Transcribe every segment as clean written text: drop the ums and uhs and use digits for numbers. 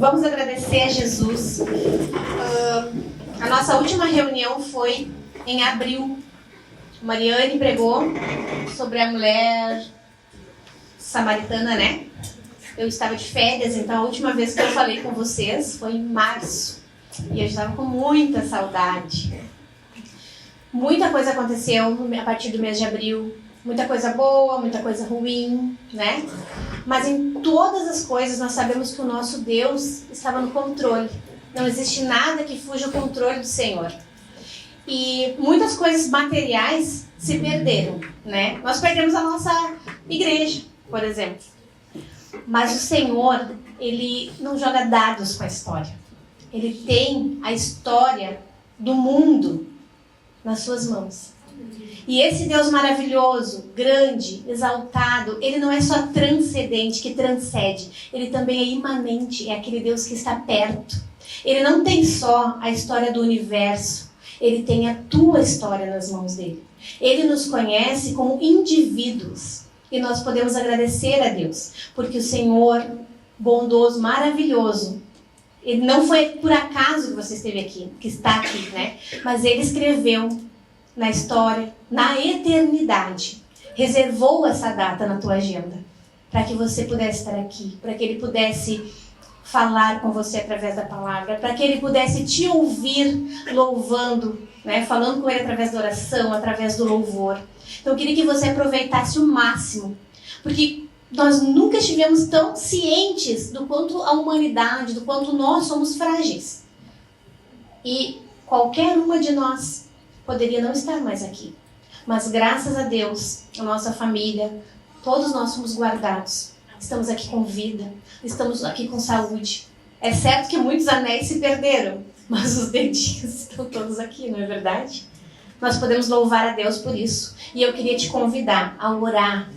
Vamos agradecer a Jesus. A nossa última reunião foi em abril. Mariane pregou sobre a mulher samaritana, né? Eu estava de férias, então a última vez que eu falei com vocês foi em março. E eu estava com muita saudade. Muita coisa aconteceu a partir do mês de abril. Muita coisa boa, muita coisa ruim, né? Mas em todas as coisas nós sabemos que o nosso Deus estava no controle. Não existe nada que fuja ao controle do Senhor. E muitas coisas materiais se perderam, né? Nós perdemos a nossa igreja, por exemplo. Mas o Senhor, Ele não joga dados com a história. Ele tem a história do mundo nas suas mãos. E esse Deus maravilhoso, grande, exaltado, Ele não é só transcendente, que transcende. Ele também é imanente, é aquele Deus que está perto. Ele não tem só a história do universo, Ele tem a tua história nas mãos dele. Ele nos conhece como indivíduos. E nós podemos agradecer a Deus, porque o Senhor, bondoso, maravilhoso, Ele não foi por acaso que você esteve aqui, que está aqui, né? Mas Ele escreveu na história, na eternidade, reservou essa data na tua agenda, para que você pudesse estar aqui, para que Ele pudesse falar com você através da palavra, para que Ele pudesse te ouvir louvando, né? Falando com Ele através da oração, através do louvor. Então eu queria que você aproveitasse o máximo, porque nós nunca estivemos tão cientes do quanto a humanidade, do quanto nós somos frágeis. E qualquer uma de nós poderia não estar mais aqui. Mas graças a Deus, a nossa família, todos nós somos guardados. Estamos aqui com vida, estamos aqui com saúde. É certo que muitos anéis se perderam, mas os dedinhos estão todos aqui, não é verdade? Nós podemos louvar a Deus por isso. E eu queria te convidar a orar,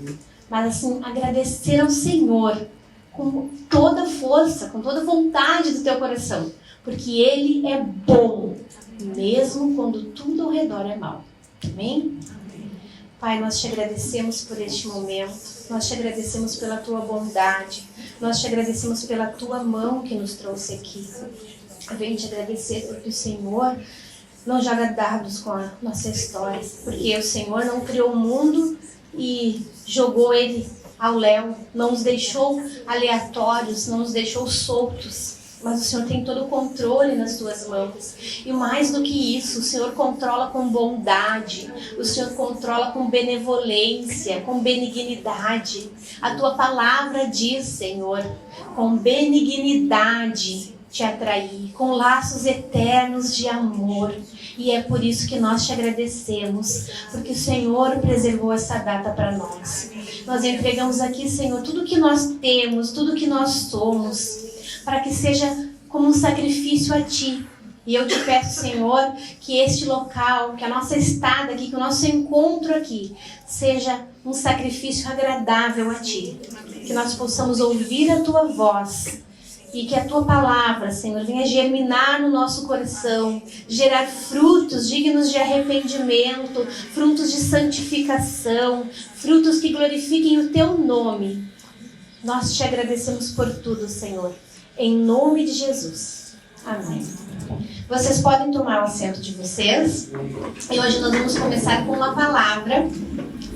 mas assim, agradecer ao Senhor com toda força, com toda vontade do teu coração. Porque Ele é bom, mesmo quando tudo ao redor é mal. Amém? Pai, nós te agradecemos por este momento. Nós te agradecemos pela tua bondade. Nós te agradecemos pela tua mão que nos trouxe aqui. Eu venho te agradecer porque o Senhor não joga dados com a nossa história. Porque o Senhor não criou o mundo e jogou ele ao léu. Não nos deixou aleatórios, não nos deixou soltos. Mas o Senhor tem todo o controle nas tuas mãos. E mais do que isso, o Senhor controla com bondade. O Senhor controla com benevolência, com benignidade. A tua palavra diz, Senhor, com benignidade te atrair, com laços eternos de amor. E é por isso que nós te agradecemos, porque o Senhor preservou essa data para nós. Nós entregamos aqui, Senhor, tudo que nós temos, tudo que nós somos, para que seja como um sacrifício a Ti. E eu te peço, Senhor, que este local, que a nossa estada aqui, que o nosso encontro aqui, seja um sacrifício agradável a Ti. Que nós possamos ouvir a Tua voz e que a Tua palavra, Senhor, venha germinar no nosso coração, gerar frutos dignos de arrependimento, frutos de santificação, frutos que glorifiquem o Teu nome. Nós te agradecemos por tudo, Senhor. Em nome de Jesus. Amém. Vocês podem tomar o assento de vocês. E hoje nós vamos começar com uma palavra,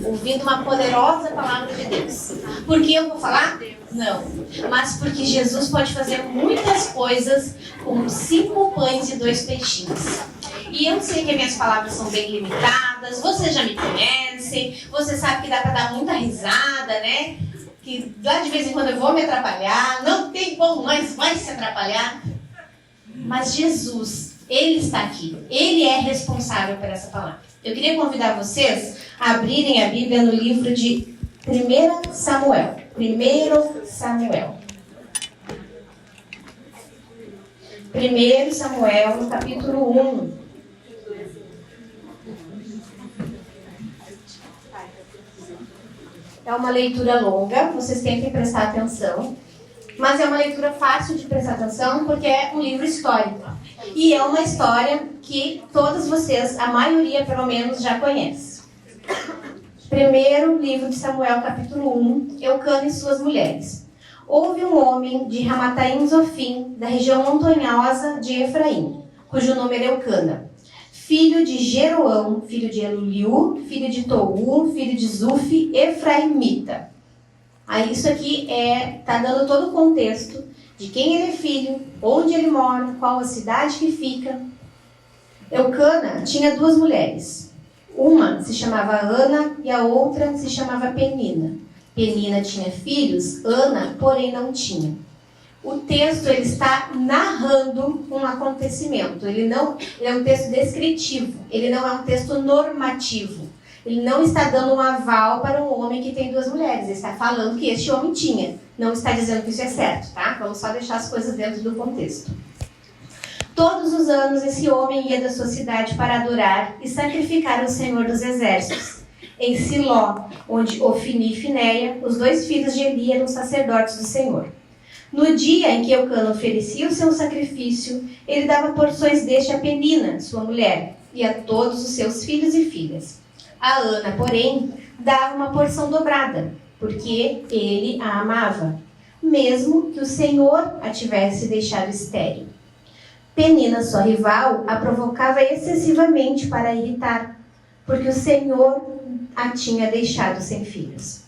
ouvindo uma poderosa palavra de Deus. Por que eu vou falar? Não. Mas porque Jesus pode fazer muitas coisas com 5 pães e 2 peixinhos. E eu sei que minhas palavras são bem limitadas. Você já me conhece. Você sabe que dá para dar muita risada, né? Que lá de vez em quando eu vou me atrapalhar, não tem como mais vai se atrapalhar. Mas Jesus, Ele está aqui. Ele é responsável por essa palavra. Eu queria convidar vocês a abrirem a Bíblia no livro de 1 Samuel. 1 Samuel. 1 Samuel, no capítulo 1. É uma leitura longa, vocês têm que prestar atenção. Mas é uma leitura fácil de prestar atenção porque é um livro histórico. E é uma história que todos vocês, a maioria pelo menos, já conhece. Primeiro livro de Samuel, capítulo 1, Eucana e suas mulheres. Houve um homem de Ramataim Zofim, da região montanhosa de Efraim, cujo nome era Eucana, filho de Jeroão, filho de Eluliu, filho de Tou, filho de Zufi, efraimita. Aí isso aqui está dando todo o contexto de quem ele é filho, onde ele mora, qual a cidade que fica. Eucana tinha 2 mulheres. Uma se chamava Ana e a outra se chamava Penina. Penina tinha filhos, Ana, porém, não tinha. O texto ele está narrando um acontecimento. Ele é um texto descritivo. Ele não é um texto normativo. Ele não está dando um aval para um homem que tem 2 mulheres. Ele está falando que este homem tinha. Não está dizendo que isso é certo, tá? Vamos só deixar as coisas dentro do contexto. Todos os anos esse homem ia da sua cidade para adorar e sacrificar ao Senhor dos Exércitos, em Siló, onde Ofni e Finéia, os 2 filhos de Eli, eram sacerdotes do Senhor. No dia em que Eucana oferecia o seu sacrifício, ele dava porções deste a Penina, sua mulher, e a todos os seus filhos e filhas. A Ana, porém, dava uma porção dobrada, porque ele a amava, mesmo que o Senhor a tivesse deixado estéril. Penina, sua rival, a provocava excessivamente para a irritar, porque o Senhor a tinha deixado sem filhos.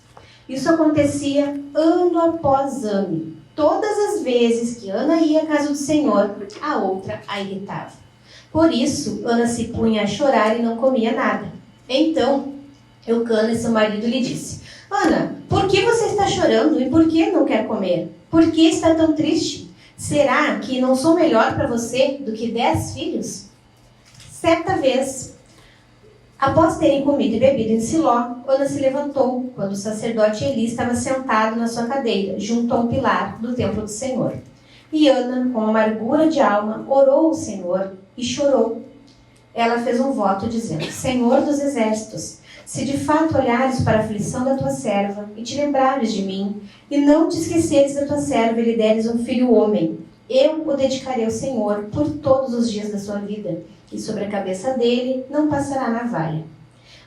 Isso acontecia ano após ano. Todas as vezes que Ana ia à casa do Senhor, a outra a irritava. Por isso, Ana se punha a chorar e não comia nada. Então, Eucana, seu marido, lhe disse: Ana, por que você está chorando e por que não quer comer? Por que está tão triste? Será que não sou melhor para você do que 10 filhos? Certa vez, após terem comido e bebido em Siló, Ana se levantou, quando o sacerdote Eli estava sentado na sua cadeira, junto a um pilar do templo do Senhor. E Ana, com amargura de alma, orou ao Senhor e chorou. Ela fez um voto dizendo: Senhor dos exércitos, se de fato olhares para a aflição da tua serva e te lembrares de mim, e não te esqueceres da tua serva e lhe deres um filho homem, eu o dedicarei ao Senhor por todos os dias da sua vida, e sobre a cabeça dele não passará navalha.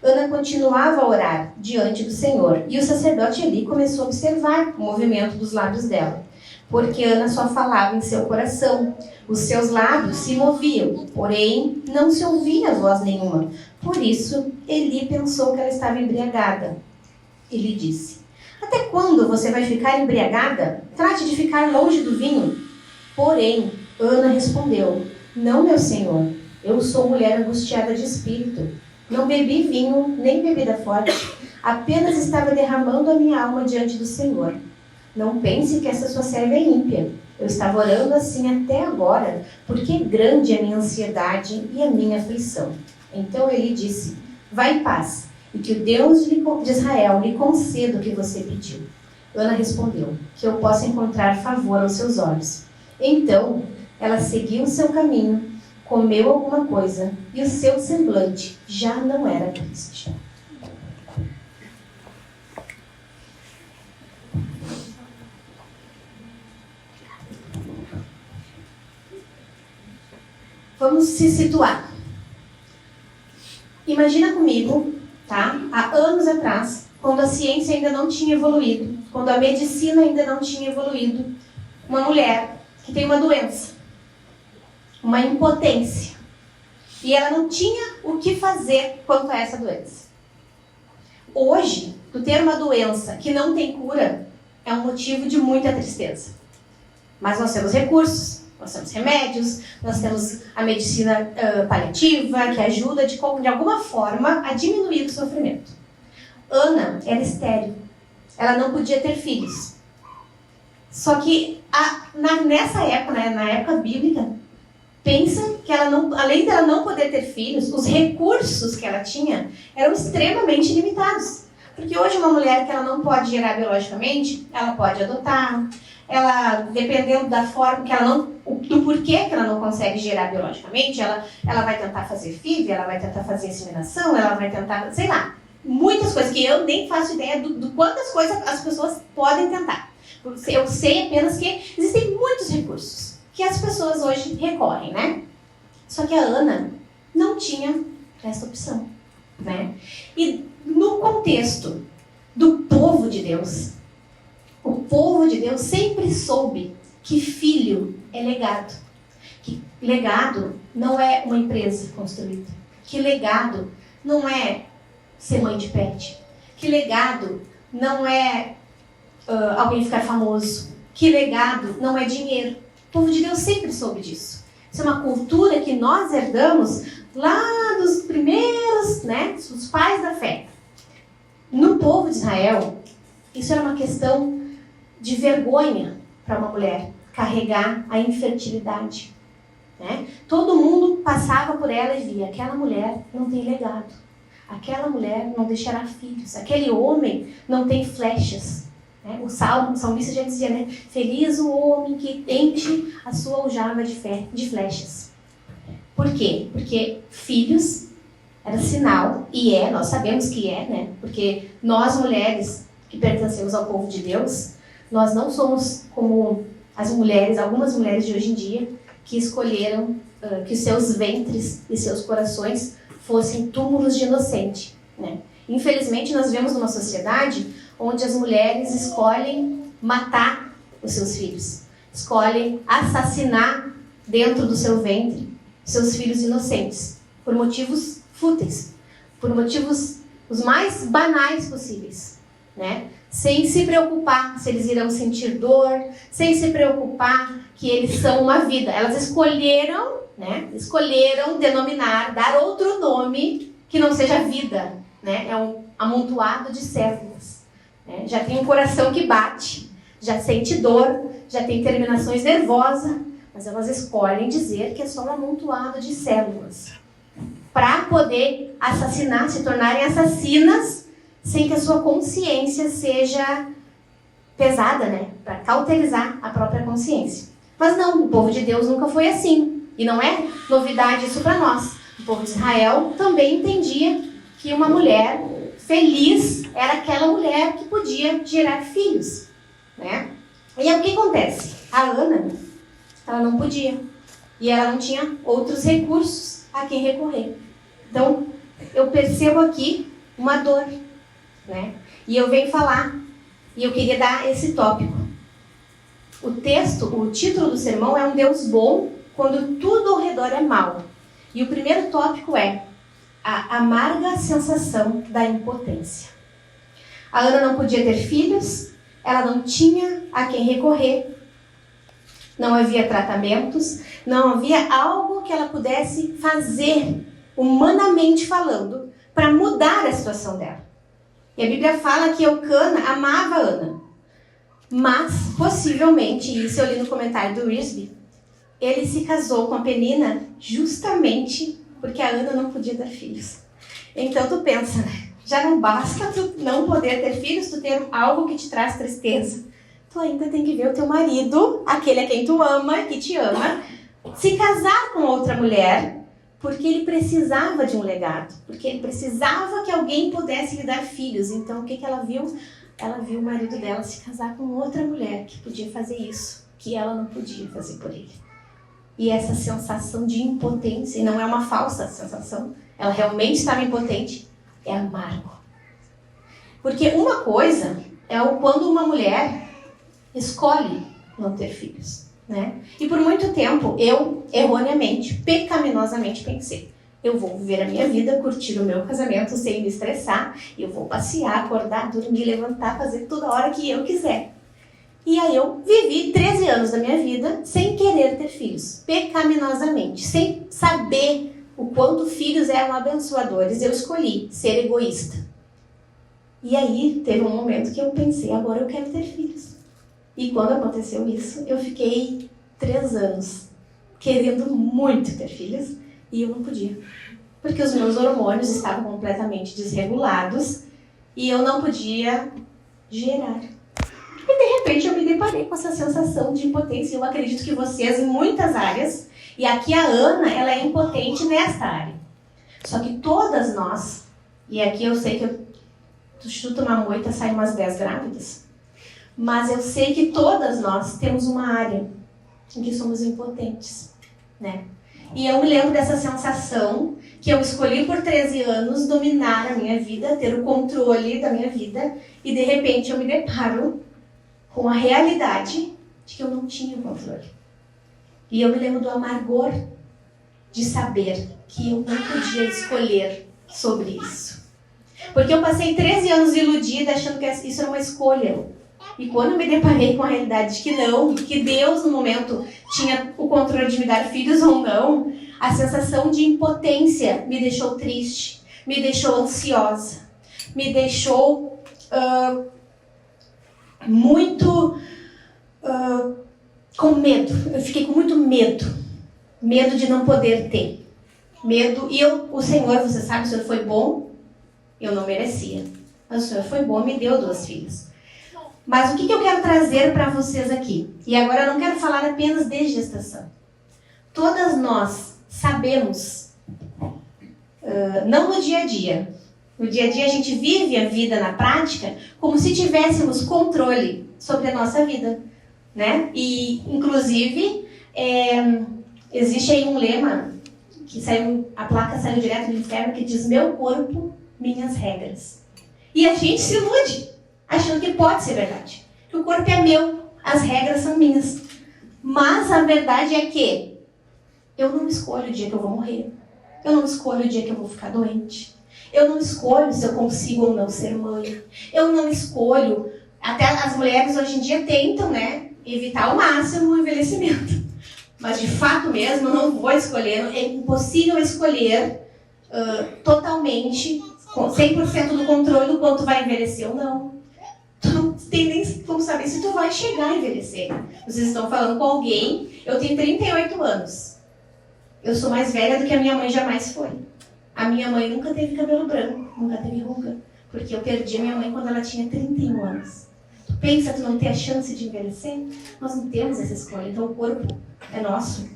Ana continuava a orar diante do Senhor, e o sacerdote Eli começou a observar o movimento dos lábios dela, porque Ana só falava em seu coração. Os seus lábios se moviam, porém não se ouvia voz nenhuma. Por isso, Eli pensou que ela estava embriagada. Ele disse: Até quando você vai ficar embriagada? Trate de ficar longe do vinho. Porém, Ana respondeu: Não, meu senhor, eu sou mulher angustiada de espírito. Não bebi vinho, nem bebida forte. Apenas estava derramando a minha alma diante do Senhor. Não pense que essa sua serva é ímpia. Eu estava orando assim até agora, porque grande é a minha ansiedade e a minha aflição. Então ele disse: Vá em paz, e que o Deus de Israel lhe conceda o que você pediu. Ana respondeu: Que eu possa encontrar favor aos seus olhos. Então ela seguiu o seu caminho, comeu alguma coisa, e o seu semblante já não era triste. Vamos se situar. Imagina comigo, tá? Há anos atrás, quando a ciência ainda não tinha evoluído, quando a medicina ainda não tinha evoluído, uma mulher que tem uma doença, uma impotência, e ela não tinha o que fazer quanto a essa doença. Hoje, tu ter uma doença que não tem cura é um motivo de muita tristeza. Mas nós temos recursos, nós temos remédios, nós temos a medicina paliativa, que ajuda de alguma forma a diminuir o sofrimento. Ana era estéril, ela não podia ter filhos. Só que nessa época, né, na época bíblica, pensa que ela não, além dela não poder ter filhos, os recursos que ela tinha eram extremamente limitados. Porque hoje uma mulher que ela não pode gerar biologicamente, ela pode adotar. Ela, dependendo da forma que ela não, do porquê que ela não consegue gerar biologicamente, ela vai tentar fazer FIV, ela vai tentar fazer inseminação, ela vai tentar, sei lá, muitas coisas que eu nem faço ideia do quantas coisas as pessoas podem tentar. Eu sei apenas que existem muitos recursos que as pessoas hoje recorrem, né? Só que a Ana não tinha essa opção, né? E no contexto do povo de Deus, O povo de Deus sempre soube que filho é legado. Que legado não é uma empresa construída. Que legado não é ser mãe de pet. Que legado não é alguém ficar famoso. Que legado não é dinheiro. O povo de Deus sempre soube disso. Isso é uma cultura que nós herdamos lá dos primeiros, dos pais da fé. No povo de Israel, isso era uma questão de vergonha para uma mulher carregar a infertilidade. Todo mundo passava por ela e via: aquela mulher não tem legado, aquela mulher não deixará filhos, aquele homem não tem flechas. O salmista já dizia, feliz o homem que enche a sua aljava de flechas. Por quê? Porque filhos era sinal, e nós sabemos que porque nós mulheres que pertencemos ao povo de Deus, nós não somos como as mulheres, algumas mulheres de hoje em dia, que escolheram que seus ventres e seus corações fossem túmulos de inocente. Infelizmente, nós vivemos numa sociedade onde as mulheres escolhem matar os seus filhos, escolhem assassinar dentro do seu ventre seus filhos inocentes, por motivos fúteis, por motivos os mais banais possíveis, sem se preocupar se eles irão sentir dor, sem se preocupar que eles são uma vida. Elas escolheram denominar, dar outro nome que não seja vida, é um amontoado de células. Já tem um coração que bate, já sente dor, já tem terminações nervosas, mas elas escolhem dizer que é só um amontoado de células, para poder assassinar, se tornarem assassinas, sem que a sua consciência seja pesada, para cauterizar a própria consciência. Mas não, o povo de Deus nunca foi assim, e não é novidade isso para nós. O povo de Israel também entendia que uma mulher feliz era aquela mulher que podia gerar filhos, E aí o que acontece? A Ana, ela não podia, e ela não tinha outros recursos a quem recorrer. Então, eu percebo aqui uma dor, E eu venho falar, e eu queria dar esse tópico. O título do sermão é Um Deus Bom Quando Tudo ao Redor é Mal. E o primeiro tópico é a amarga sensação da impotência. A Ana não podia ter filhos, ela não tinha a quem recorrer, não havia tratamentos, não havia algo que ela pudesse fazer, humanamente falando, para mudar a situação dela. E a Bíblia fala que Eucana amava a Ana, mas possivelmente, e isso eu li no comentário do Risby, ele se casou com a Penina justamente porque a Ana não podia dar filhos. Então tu pensa, já não basta tu não poder ter filhos, tu ter algo que te traz tristeza. Tu ainda tem que ver o teu marido, aquele a quem tu ama, que te ama, se casar com outra mulher, porque ele precisava de um legado, porque ele precisava que alguém pudesse lhe dar filhos. Então o que ela viu? Ela viu o marido dela se casar com outra mulher que podia fazer isso, que ela não podia fazer por ele. E essa sensação de impotência, e não é uma falsa sensação, ela realmente estava impotente, é amargo. Porque uma coisa é quando uma mulher escolhe não ter filhos, E por muito tempo, eu, erroneamente, pecaminosamente pensei: eu vou viver a minha vida, curtir o meu casamento sem me estressar, eu vou passear, acordar, dormir, levantar, fazer tudo a hora que eu quiser. E aí eu vivi 13 anos da minha vida sem querer ter filhos, pecaminosamente, sem saber o quanto filhos eram abençoadores. Eu escolhi ser egoísta. E aí teve um momento que eu pensei: agora eu quero ter filhos. E quando aconteceu isso, eu fiquei 3 anos querendo muito ter filhos e eu não podia. Porque os meus hormônios estavam completamente desregulados e eu não podia gerar. E de repente eu me deparei com essa sensação de impotência. Eu acredito que vocês, em muitas áreas, e aqui a Ana, ela é impotente nesta área. Só que todas nós, e aqui eu sei que tu chuta uma moita, sai umas 10 grávidas, mas eu sei que todas nós temos uma área em que somos impotentes, E eu me lembro dessa sensação que eu escolhi por 13 anos dominar a minha vida, ter o controle da minha vida, e de repente eu me deparo com a realidade de que eu não tinha controle. E eu me lembro do amargor de saber que eu não podia escolher sobre isso. Porque eu passei 13 anos iludida, achando que isso era uma escolha. E quando eu me deparei com a realidade de que não, que Deus no momento tinha o controle de me dar filhos ou não, a sensação de impotência me deixou triste, me deixou ansiosa, me deixou muito com medo. Eu fiquei com muito medo. Medo de não poder ter. Medo. E o Senhor, você sabe, o Senhor foi bom, eu não merecia. Mas o Senhor foi bom, me deu 2 filhos. Mas o que eu quero trazer para vocês aqui? E agora eu não quero falar apenas de gestação. Todas nós sabemos, não no dia a dia. No dia a dia a gente vive a vida na prática como se tivéssemos controle sobre a nossa vida, né? E, inclusive, existe aí um lema, que a placa saiu direto do inferno, que diz: meu corpo, minhas regras. E a gente se ilude, achando que pode ser verdade. Que o corpo é meu, as regras são minhas. Mas a verdade é que eu não escolho o dia que eu vou morrer. Eu não escolho o dia que eu vou ficar doente. Eu não escolho se eu consigo ou não ser mãe. Eu não escolho. Até as mulheres hoje em dia tentam, né, evitar ao máximo o envelhecimento. Mas de fato mesmo, eu não vou escolher. É impossível escolher totalmente, com 100% do controle do quanto vai envelhecer ou não. Tu não tem nem como saber se tu vai chegar a envelhecer. Vocês estão falando com alguém. Eu tenho 38 anos. Eu sou mais velha do que a minha mãe jamais foi. A minha mãe nunca teve cabelo branco, nunca teve ruga. Porque eu perdi a minha mãe quando ela tinha 31 anos. Tu pensa tu não ter a chance de envelhecer? Nós não temos essa escolha. Então o corpo é nosso,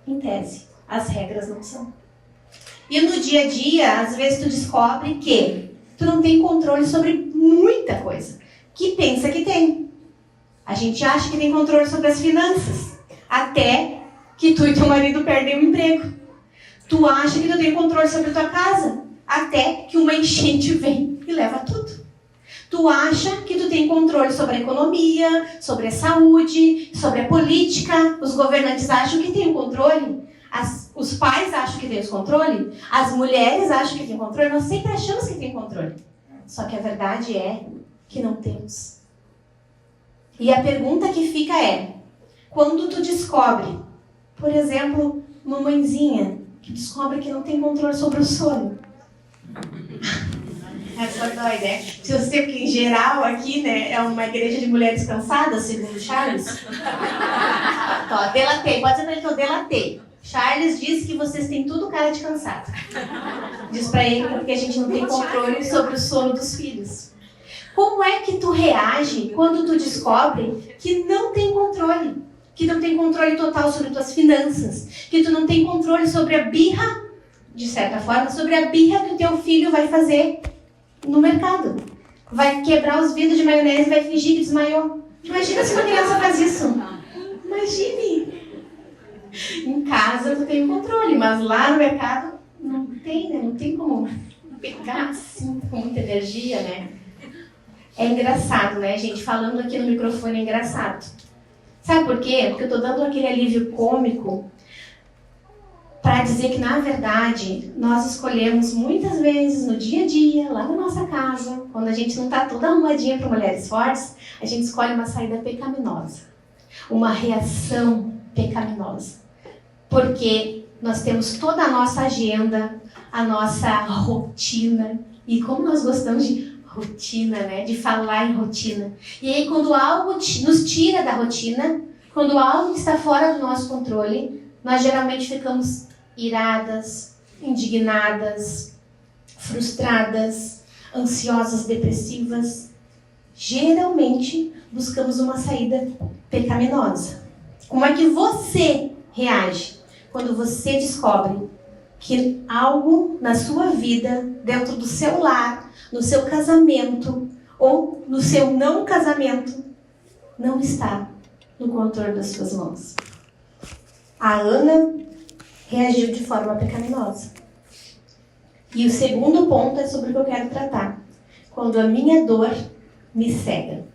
em tese. As regras não são. E no dia a dia, às vezes tu descobre que tu não tem controle sobre muita coisa. Que pensa que tem. A gente acha que tem controle sobre as finanças. Até que tu e teu marido perdem o emprego. Tu acha que tu tem controle sobre a tua casa. Até que uma enchente vem e leva tudo. Tu acha que tu tem controle sobre a economia, sobre a saúde, sobre a política. Os governantes acham que tem o controle. Os pais acham que tem o controle. As mulheres acham que tem controle. Nós sempre achamos que tem controle. Só que a verdade é que não temos. E a pergunta que fica é: quando tu descobre, por exemplo, mamãezinha que descobre que não tem controle sobre o sono. Essa dói, né? Se você, porque em geral aqui, né, é uma igreja de mulheres cansadas, segundo Charles. Então, delatei, pode dizer pra ele que eu delatei. Charles disse que vocês têm tudo cara de cansado. Diz pra ele porque a gente não tem controle sobre o sono dos filhos. Como é que tu reage quando tu descobre que não tem controle? Que não tem controle total sobre tuas finanças? Que tu não tem controle sobre a birra, de certa forma, sobre a birra que o teu filho vai fazer no mercado. Vai quebrar os vidros de maionese e vai fingir que desmaiou. Imagina se uma criança faz isso. Imagine. Em casa tu tem controle, mas lá no mercado não tem, né? Não tem como pegar assim com muita energia, né? É engraçado, né, gente? Falando aqui no microfone é engraçado. Sabe por quê? Porque eu tô dando aquele alívio cômico para dizer que, na verdade, nós escolhemos muitas vezes no dia a dia, lá na nossa casa, quando a gente não tá toda arrumadinha para mulheres fortes, a gente escolhe uma saída pecaminosa. Uma reação pecaminosa. Porque nós temos toda a nossa agenda, a nossa rotina. E como nós gostamos de rotina, né? De falar em rotina. E aí, quando algo nos tira da rotina, quando algo está fora do nosso controle, nós geralmente ficamos iradas, indignadas, frustradas, ansiosas, depressivas. Geralmente, buscamos uma saída pecaminosa. Como é que você reage quando você descobre que algo na sua vida, dentro do seu lar, no seu casamento ou no seu não casamento, não está no controle das suas mãos? A Ana reagiu de forma pecaminosa. E o segundo ponto é sobre o que eu quero tratar. Quando a minha dor me cega.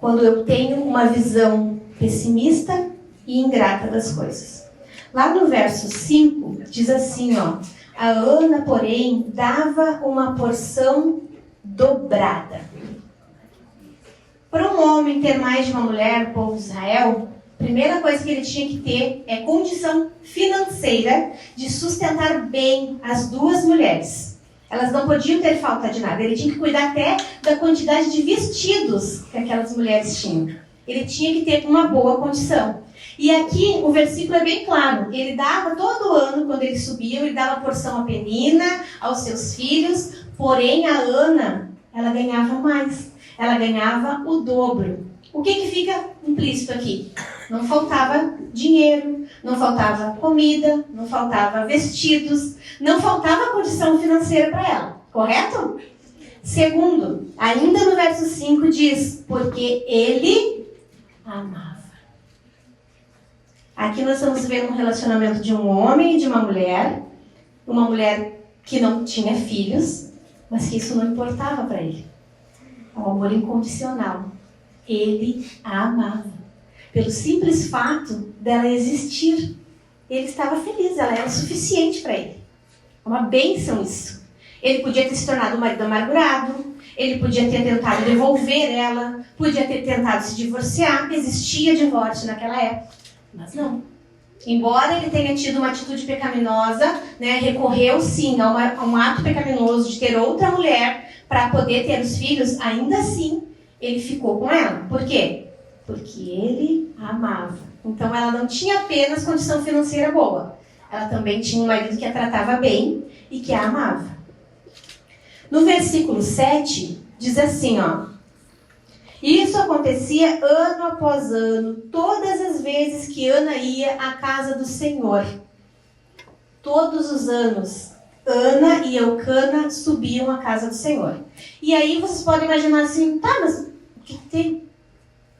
quando eu tenho uma visão pessimista e ingrata das coisas. Lá no verso 5, diz assim, ó, a Ana, porém, dava uma porção dobrada. Para um homem ter mais de uma mulher, o povo de Israel, a primeira coisa que ele tinha que ter é condição financeira de sustentar bem as duas mulheres. Elas não podiam ter falta de nada. Ele tinha que cuidar até da quantidade de vestidos que aquelas mulheres tinham. Ele tinha que ter uma boa condição. E aqui o versículo é bem claro. Ele dava todo ano, quando eles subiam, ele dava porção a Penina, aos seus filhos. Porém, a Ana, ela ganhava mais. Ela ganhava o dobro. O que fica implícito aqui? Não faltava dinheiro, não faltava comida, não faltava vestidos, não faltava condição financeira para ela. Correto? Segundo, ainda no verso 5 diz, porque ele amava. Aqui nós estamos vendo um relacionamento de um homem e de uma mulher que não tinha filhos, mas que isso não importava para ele. É um amor incondicional. Ele a amava. Pelo simples fato dela existir, ele estava feliz, ela era o suficiente para ele. É uma bênção isso. Ele podia ter se tornado um marido amargurado, ele podia ter tentado devolver ela, podia ter tentado se divorciar, existia divórcio naquela época, mas não. Embora ele tenha tido uma atitude pecaminosa, né, recorreu sim a um ato pecaminoso de ter outra mulher para poder ter os filhos, ainda assim ele ficou com ela. Por quê? Porque ele a amava. Então ela não tinha apenas condição financeira boa, ela também tinha um marido que a tratava bem e que a amava. No versículo 7, diz assim, ó. Isso acontecia ano após ano, todas as vezes que Ana ia à casa do Senhor. Todos os anos, Ana e Eucana subiam à casa do Senhor. E aí vocês podem imaginar assim, tá, mas o que tem?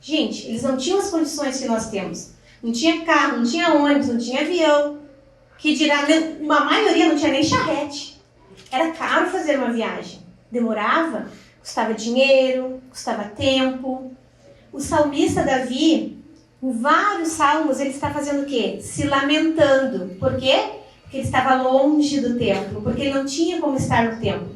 Gente, eles não tinham as condições que nós temos. Não tinha carro, não tinha ônibus, não tinha avião. Que dirá, uma maioria não tinha nem charrete. Era caro fazer uma viagem. Demorava, custava dinheiro, custava tempo. O salmista Davi, em vários salmos, ele está fazendo o quê? Se lamentando. Por quê? Porque ele estava longe do templo, porque ele não tinha como estar no templo.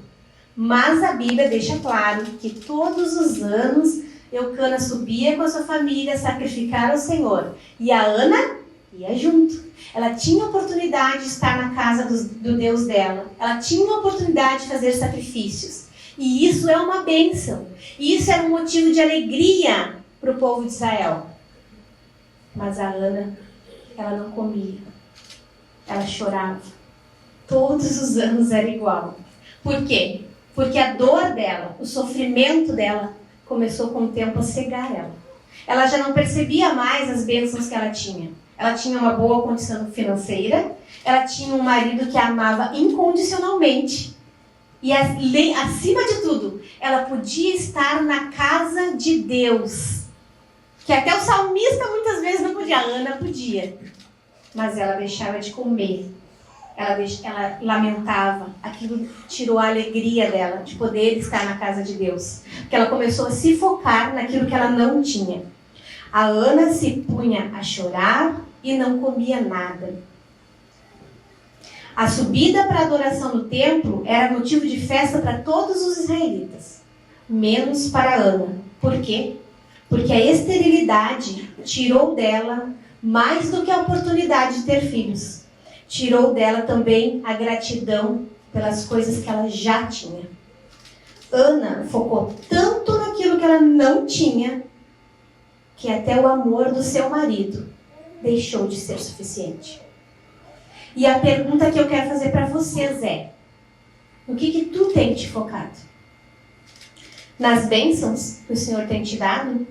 Mas a Bíblia deixa claro que todos os anos Eucana subia com a sua família sacrificar ao Senhor. E a Ana ia junto. Ela tinha a oportunidade de estar na casa do Deus dela. Ela tinha a oportunidade de fazer sacrifícios. E isso é uma bênção. E isso era um motivo de alegria para o povo de Israel. Mas a Ana, ela não comia. Ela chorava. Todos os anos era igual. Por quê? Porque a dor dela, o sofrimento dela, começou com o tempo a cegar ela. Ela já não percebia mais as bênçãos que ela tinha. Ela tinha uma boa condição financeira, ela tinha um marido que a amava incondicionalmente. E acima de tudo, ela podia estar na casa de Deus. Que até o salmista muitas vezes não podia, a Ana podia. Mas ela deixava de comer. Ela lamentava, aquilo tirou a alegria dela de poder estar na casa de Deus. Porque ela começou a se focar naquilo que ela não tinha. A Ana se punha a chorar e não comia nada. A subida para a adoração no templo era motivo de festa para todos os israelitas, menos para Ana. Por quê? Porque a esterilidade tirou dela mais do que a oportunidade de ter filhos. Tirou dela também a gratidão pelas coisas que ela já tinha. Ana focou tanto naquilo que ela não tinha, que até o amor do seu marido deixou de ser suficiente. E a pergunta que eu quero fazer para vocês é: no que tu tem te focado? Nas bênçãos que o Senhor tem te dado?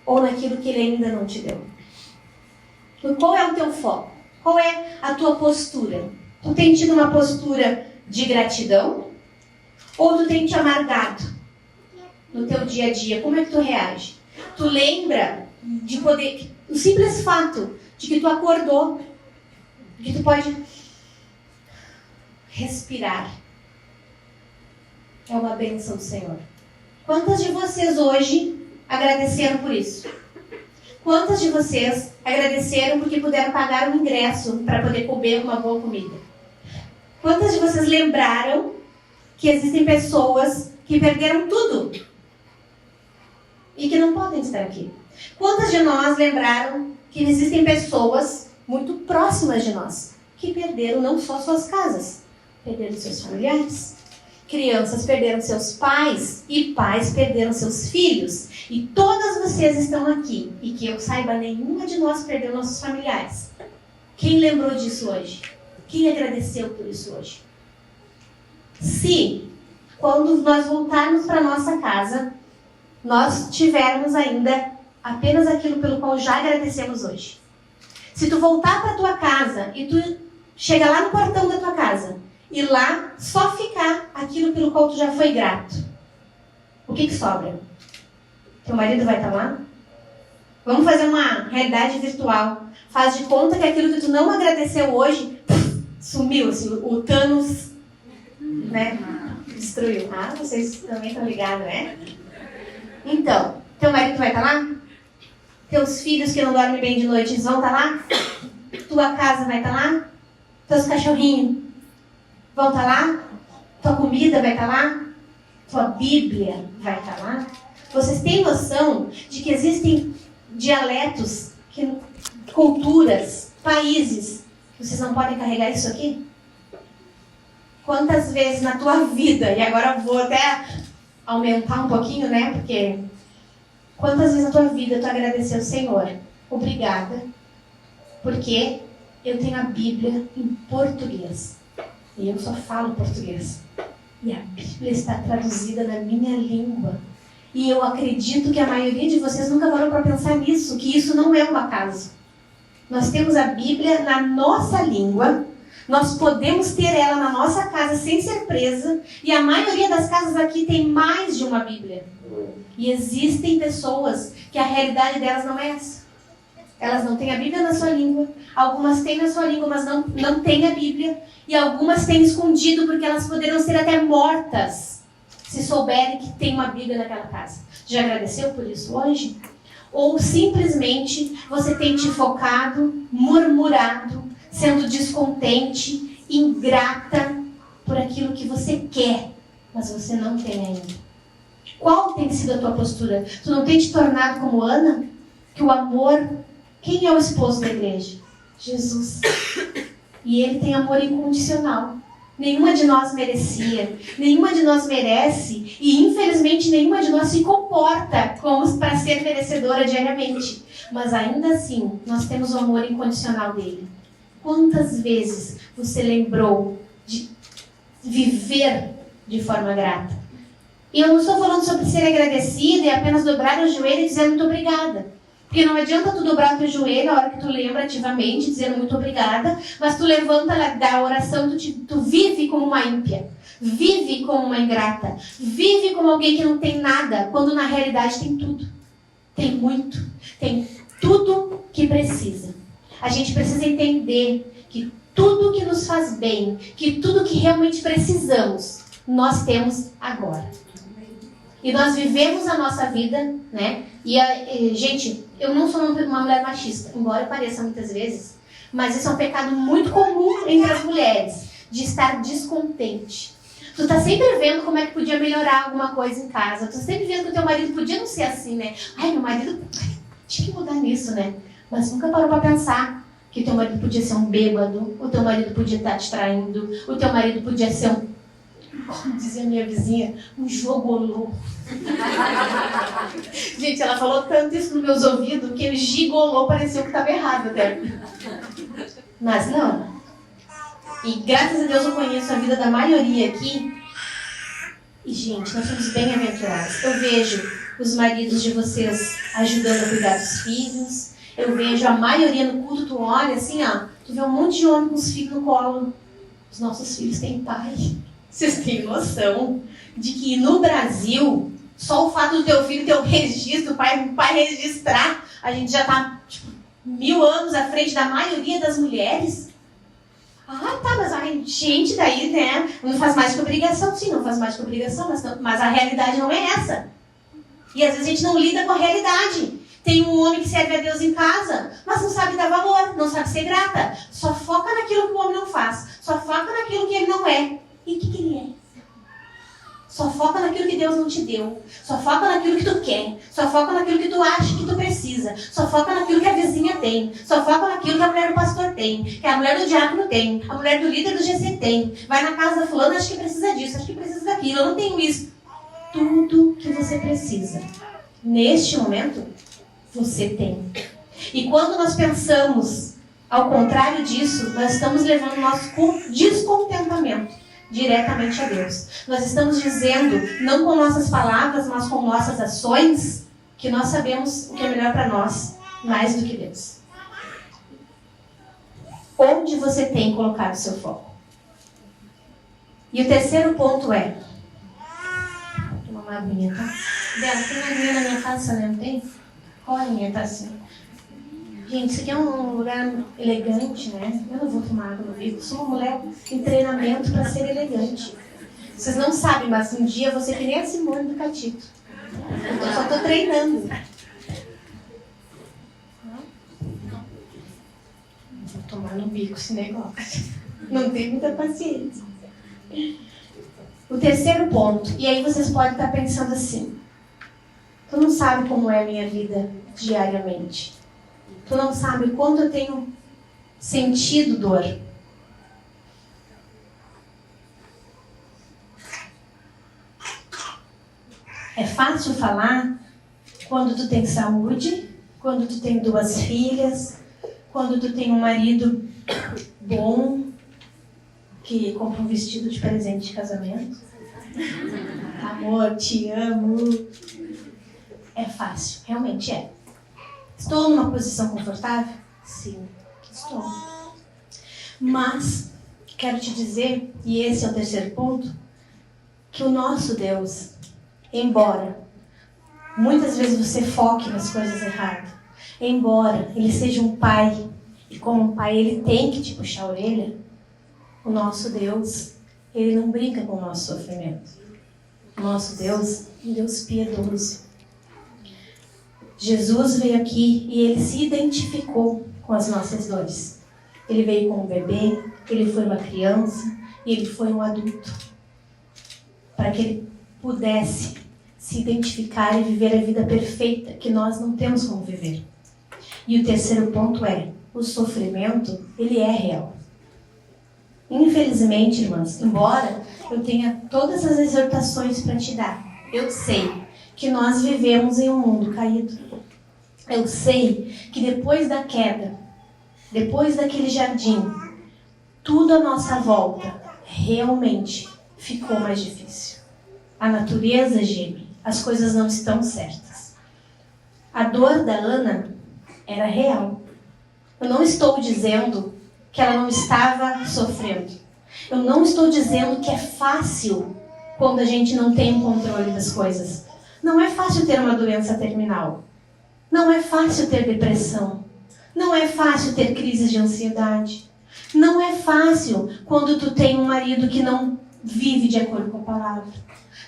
Ou naquilo que Ele ainda não te deu? Qual é o teu foco? Qual é a tua postura? Tu tem tido uma postura de gratidão? Ou tu tem te amargado no teu dia a dia? Como é que tu reage? Tu lembra de poder... O simples fato de que tu acordou, que tu pode respirar, é uma bênção do Senhor. Quantas de vocês hoje agradeceram por isso? Quantas de vocês agradeceram porque puderam pagar um ingresso para poder comer uma boa comida? Quantas de vocês lembraram que existem pessoas que perderam tudo e que não podem estar aqui? Quantas de nós lembraram que existem pessoas muito próximas de nós que perderam não só suas casas, perderam seus familiares? Crianças perderam seus pais e pais perderam seus filhos. E todas vocês estão aqui. E que eu saiba, nenhuma de nós perdeu nossos familiares. Quem lembrou disso hoje? Quem agradeceu por isso hoje? Se, quando nós voltarmos para nossa casa, nós tivermos ainda apenas aquilo pelo qual já agradecemos hoje. Se tu voltar para tua casa e tu chega lá no portão da tua casa e lá só ficar aquilo pelo qual tu já foi grato, o que sobra? Teu marido vai estar lá? Vamos fazer uma realidade virtual. Faz de conta que aquilo que tu não agradeceu hoje sumiu, assim, o Thanos, né, destruiu. Ah, vocês também estão ligados, né? Então, teu marido vai estar lá? Teus filhos que não dormem bem de noite, eles vão estar lá? Tua casa vai estar lá? Teus cachorrinhos vão estar lá? Tua comida vai estar lá? Tua Bíblia vai estar lá? Vocês têm noção de que existem dialetos, culturas, países, que vocês não podem carregar isso aqui? Quantas vezes na tua vida, e agora eu vou até aumentar um pouquinho, né? Porque quantas vezes na tua vida tu agradeceu, Senhor, obrigada, porque eu tenho a Bíblia em português. E eu só falo português. E a Bíblia está traduzida na minha língua. E eu acredito que a maioria de vocês nunca parou para pensar nisso, que isso não é um acaso. Nós temos a Bíblia na nossa língua, nós podemos ter ela na nossa casa sem ser presa, e a maioria das casas aqui tem mais de uma Bíblia. E existem pessoas que a realidade delas não é essa. Elas não têm a Bíblia na sua língua, algumas têm na sua língua, mas não têm a Bíblia, e algumas têm escondido porque elas poderão ser até mortas se souberem que tem uma Bíblia naquela casa. Já agradeceu por isso hoje? Ou simplesmente você tem te focado, murmurado, sendo descontente, ingrata por aquilo que você quer, mas você não tem ainda? Qual tem sido a tua postura? Tu não tem te tornado como Ana? Que o amor... Quem é o esposo da igreja? Jesus. E ele tem amor incondicional. Nenhuma de nós merecia, nenhuma de nós merece, e infelizmente nenhuma de nós se comporta como para ser merecedora diariamente. Mas ainda assim, nós temos o amor incondicional dele. Quantas vezes você lembrou de viver de forma grata? E eu não estou falando sobre ser agradecida e apenas dobrar o joelho e dizer muito obrigada. Porque não adianta tu dobrar o teu joelho na hora que tu lembra ativamente, dizendo muito obrigada, mas tu levanta da oração, tu vive como uma ímpia, vive como uma ingrata, vive como alguém que não tem nada, quando na realidade tem tudo. Tem muito, tem tudo que precisa. A gente precisa entender que tudo que nos faz bem, que tudo que realmente precisamos, nós temos agora. E nós vivemos a nossa vida, né? Gente, eu não sou uma mulher machista, embora pareça muitas vezes, mas isso é um pecado muito comum entre as mulheres, de estar descontente. Tu tá sempre vendo como é que podia melhorar alguma coisa em casa, tu tá sempre vendo que o teu marido podia não ser assim, né? Ai, meu marido tinha que mudar nisso, né? Mas nunca parou pra pensar que o teu marido podia ser um bêbado, o teu marido podia estar te traindo, o teu marido podia ser como dizia minha vizinha, um jogolô. Gente, ela falou tanto isso nos meus ouvidos que o gigolô pareceu que estava errado até. Mas não. E graças a Deus eu conheço a vida da maioria aqui. E gente, nós somos bem-aventurados. Eu vejo os maridos de vocês ajudando a cuidar dos filhos. Eu vejo a maioria no culto, tu olha assim, ó, tu vê um monte de homem com os filhos no colo. Os nossos filhos têm pai. Vocês têm noção de que no Brasil, só o fato do teu filho ter o registro, o pai registrar, a gente já está 1000 anos à frente da maioria das mulheres? Ah, tá, mas a gente daí, né, não faz mais que obrigação. Sim, não faz mais que obrigação, mas a realidade não é essa. E às vezes a gente não lida com a realidade. Tem um homem que serve a Deus em casa, mas não sabe dar valor, não sabe ser grata. Só foca naquilo que o homem não faz. Só foca naquilo que ele não é. E o que ele é? Só foca naquilo que Deus não te deu. Só foca naquilo que tu quer. Só foca naquilo que tu acha que tu precisa. Só foca naquilo que a vizinha tem. Só foca naquilo que a mulher do pastor tem. Que a mulher do diácono tem. A mulher do líder do GC tem. Vai na casa da fulana, acho que precisa disso, acho que precisa daquilo. Eu não tenho isso. Tudo que você precisa, neste momento, você tem. E quando nós pensamos ao contrário disso, nós estamos levando o nosso descontentamento diretamente a Deus. Nós estamos dizendo, não com nossas palavras, mas com nossas ações, que nós sabemos o que é melhor para nós, mais do que Deus. Onde você tem colocado o seu foco? E o terceiro ponto é... Vou tomar uma aguinha, tá? Bela, tem uma aguinha na minha casa, né? Não tem? Qual a aguinha tá assim? Gente, isso aqui é um lugar elegante, né? Eu não vou tomar água no bico. Sou uma mulher em treinamento para ser elegante. Vocês não sabem, mas um dia eu vou ser que nem a Simone do Catito. Eu só estou treinando. Vou tomar no bico esse negócio. Não tenho muita paciência. O terceiro ponto. E aí vocês podem estar pensando assim. Tu não sabe como é a minha vida diariamente. Tu não sabe o quanto eu tenho sentido dor. É fácil falar quando tu tem saúde, quando tu tem 2 filhas, quando tu tem um marido bom, que compra um vestido de presente de casamento. Amor, te amo. É fácil, realmente é. Estou numa posição confortável? Sim, estou. Mas, quero te dizer, e esse é o terceiro ponto, que o nosso Deus, embora muitas vezes você foque nas coisas erradas, embora Ele seja um pai, e como um pai Ele tem que te puxar a orelha, o nosso Deus, Ele não brinca com o nosso sofrimento. O nosso Deus é um Deus piedoso. Jesus veio aqui e Ele se identificou com as nossas dores. Ele veio como um bebê, Ele foi uma criança e Ele foi um adulto. Para que Ele pudesse se identificar e viver a vida perfeita que nós não temos como viver. E o terceiro ponto é, o sofrimento, ele é real. Infelizmente, irmãs, embora eu tenha todas as exortações para te dar, eu sei que nós vivemos em um mundo caído. Eu sei que depois da queda, depois daquele jardim, tudo à nossa volta realmente ficou mais difícil. A natureza geme, as coisas não estão certas. A dor da Ana era real. Eu não estou dizendo que ela não estava sofrendo. Eu não estou dizendo que é fácil quando a gente não tem o controle das coisas. Não é fácil ter uma doença terminal. Não é fácil ter depressão. Não é fácil ter crises de ansiedade. Não é fácil quando tu tem um marido que não vive de acordo com a palavra.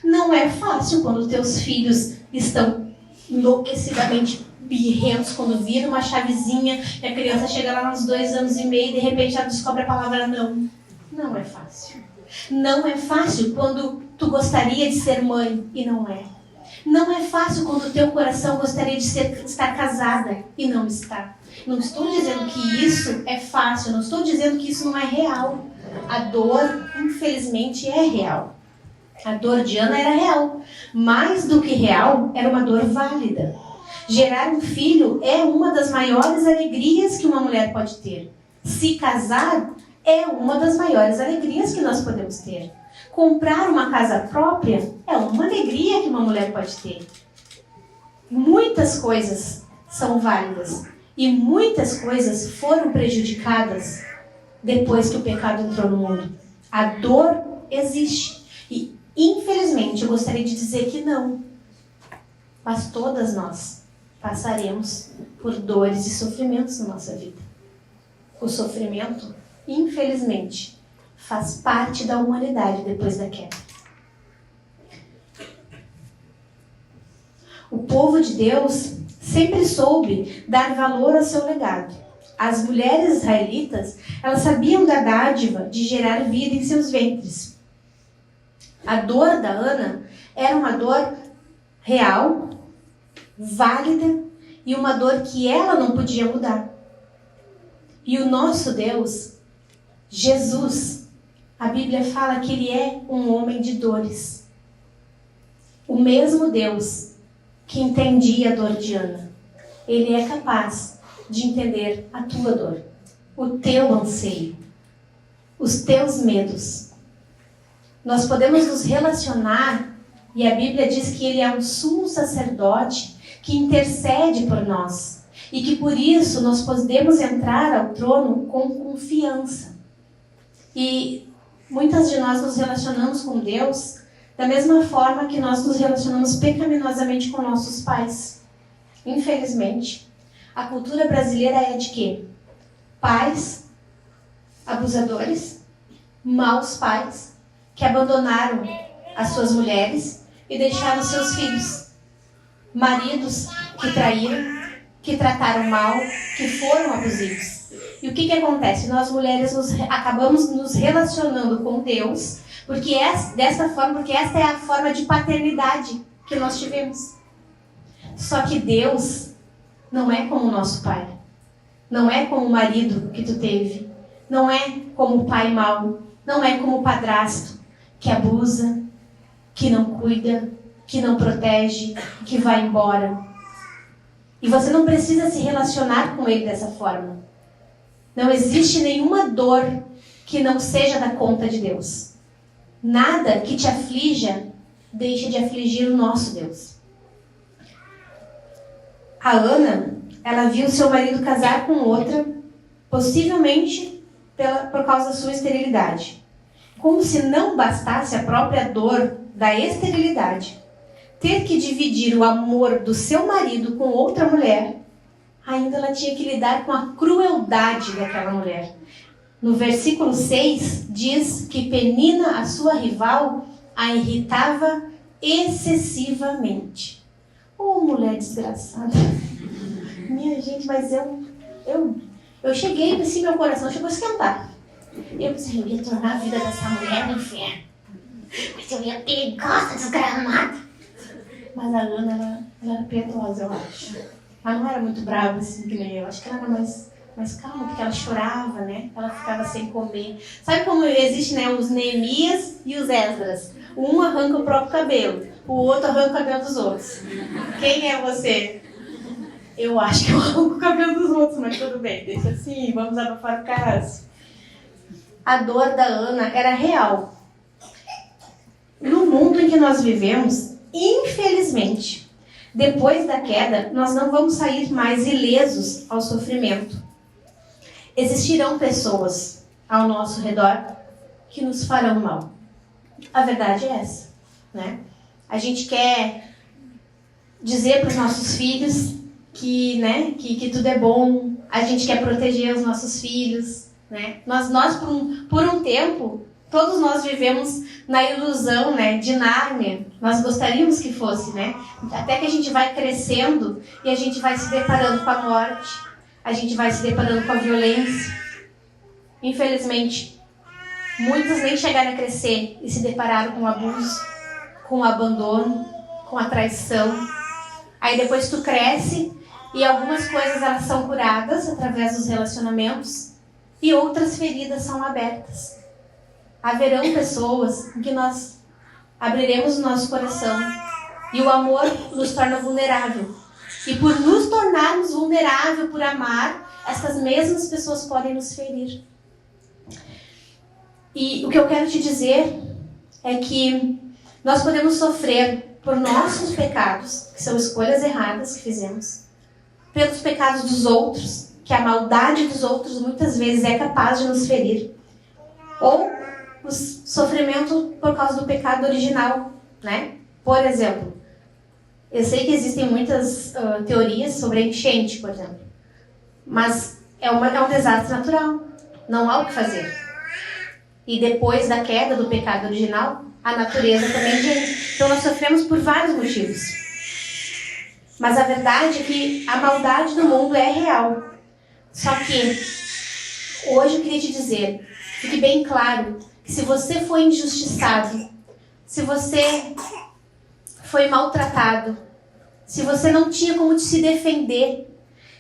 Não é fácil quando teus filhos estão enlouquecidamente birrentos, quando vira uma chavezinha e a criança chega lá uns 2 anos e meio e de repente ela descobre a palavra não. Não é fácil. Não é fácil quando tu gostaria de ser mãe e não é. Não é fácil quando o teu coração gostaria de estar casada e não está. Não estou dizendo que isso é fácil, não estou dizendo que isso não é real. A dor, infelizmente, é real. A dor de Ana era real. Mais do que real, era uma dor válida. Gerar um filho é uma das maiores alegrias que uma mulher pode ter. Se casar é uma das maiores alegrias que nós podemos ter. Comprar uma casa própria é uma alegria que uma mulher pode ter. Muitas coisas são válidas e muitas coisas foram prejudicadas depois que o pecado entrou no mundo. A dor existe e, infelizmente, eu gostaria de dizer que não. Mas todas nós passaremos por dores e sofrimentos na nossa vida. O sofrimento, infelizmente, faz parte da humanidade depois da queda. O povo de Deus sempre soube dar valor ao seu legado. As mulheres israelitas, elas sabiam da dádiva de gerar vida em seus ventres. A dor da Ana era uma dor real, válida e uma dor que ela não podia mudar. E o nosso Deus, Jesus, a Bíblia fala que ele é um homem de dores. O mesmo Deus que entendia a dor de Ana, ele é capaz de entender a tua dor, o teu anseio, os teus medos. Nós podemos nos relacionar, e a Bíblia diz que ele é um sumo sacerdote que intercede por nós, e que por isso nós podemos entrar ao trono com confiança. E muitas de nós nos relacionamos com Deus da mesma forma que nós nos relacionamos pecaminosamente com nossos pais. Infelizmente, a cultura brasileira é de quê? Pais abusadores, maus pais, que abandonaram as suas mulheres e deixaram seus filhos. Maridos que traíram, que trataram mal, que foram abusivos. E o que acontece? Nós mulheres acabamos nos relacionando com Deus porque esta é a forma de paternidade que nós tivemos. Só que Deus não é como o nosso pai. Não é como o marido que tu teve. Não é como o pai mau. Não é como o padrasto que abusa, que não cuida, que não protege, que vai embora. E você não precisa se relacionar com ele dessa forma. Não existe nenhuma dor que não seja da conta de Deus. Nada que te aflija deixa de afligir o nosso Deus. A Ana, ela viu seu marido casar com outra, possivelmente por causa da sua esterilidade. Como se não bastasse a própria dor da esterilidade, ter que dividir o amor do seu marido com outra mulher, ainda ela tinha que lidar com a crueldade daquela mulher. No versículo 6, diz que Penina, a sua rival, a irritava excessivamente. Oh, mulher desgraçada. Minha gente, mas eu cheguei, assim, meu coração chegou a esquentar. Eu pensei, eu ia tornar a vida dessa mulher no inferno. Mas eu ia perigosa, desgramada. Mas a Ana, ela era piedosa, eu acho. Ela não era muito brava, assim, que nem eu. Acho que ela era mais calma, porque ela chorava, né? Ela ficava sem comer. Sabe como existe, né, os Neemias e os Esdras? Um arranca o próprio cabelo, o outro arranca o cabelo dos outros. Quem é você? Eu acho que eu arranco o cabelo dos outros, mas tudo bem, deixa assim, vamos abafar o caso. A dor da Ana era real. No mundo em que nós vivemos, infelizmente, depois da queda, nós não vamos sair mais ilesos ao sofrimento. Existirão pessoas ao nosso redor que nos farão mal. A verdade é essa, né? A gente quer dizer para os nossos filhos que, né, que tudo é bom. A gente quer proteger os nossos filhos, né? Nós por um tempo, todos nós vivemos na ilusão, né, de Nárnia. Nós gostaríamos que fosse, né? Até que a gente vai crescendo e a gente vai se deparando com a morte, a gente vai se deparando com a violência. Infelizmente, muitos nem chegaram a crescer e se depararam com o abuso, com o abandono, com a traição. Aí depois tu cresce e algumas coisas elas são curadas através dos relacionamentos e outras feridas são abertas. Haverão pessoas em que nós abriremos o nosso coração e o amor nos torna vulnerável. E por nos tornarmos vulnerável, por amar, essas mesmas pessoas podem nos ferir. E o que eu quero te dizer é que nós podemos sofrer por nossos pecados, que são escolhas erradas que fizemos, pelos pecados dos outros, que a maldade dos outros muitas vezes é capaz de nos ferir, ou o sofrimento por causa do pecado original, né? Por exemplo, eu sei que existem muitas teorias sobre a enchente, por exemplo, mas é um desastre natural, não há o que fazer. E depois da queda do pecado original, a natureza também vem. Então nós sofremos por vários motivos. Mas a verdade é que a maldade do mundo é real. Só que hoje eu queria te dizer, fique bem claro, que se você foi injustiçado, se você foi maltratado, se você não tinha como se defender,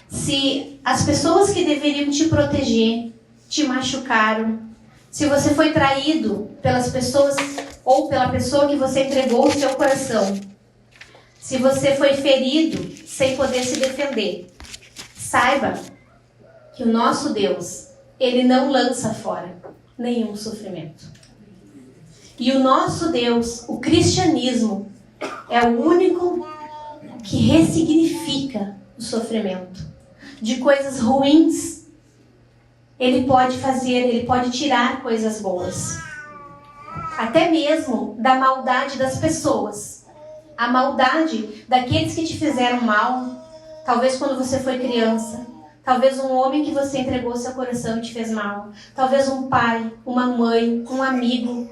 se as pessoas que deveriam te proteger te machucaram, se você foi traído pelas pessoas ou pela pessoa que você entregou o seu coração, se você foi ferido sem poder se defender, saiba que o nosso Deus, Ele não lança fora nenhum sofrimento. E o nosso Deus, o cristianismo, é o único que ressignifica o sofrimento. De coisas ruins, Ele pode fazer, Ele pode tirar coisas boas. Até mesmo da maldade das pessoas. A maldade daqueles que te fizeram mal, talvez quando você foi criança, talvez um homem que você entregou seu coração e te fez mal, talvez um pai, uma mãe, um amigo,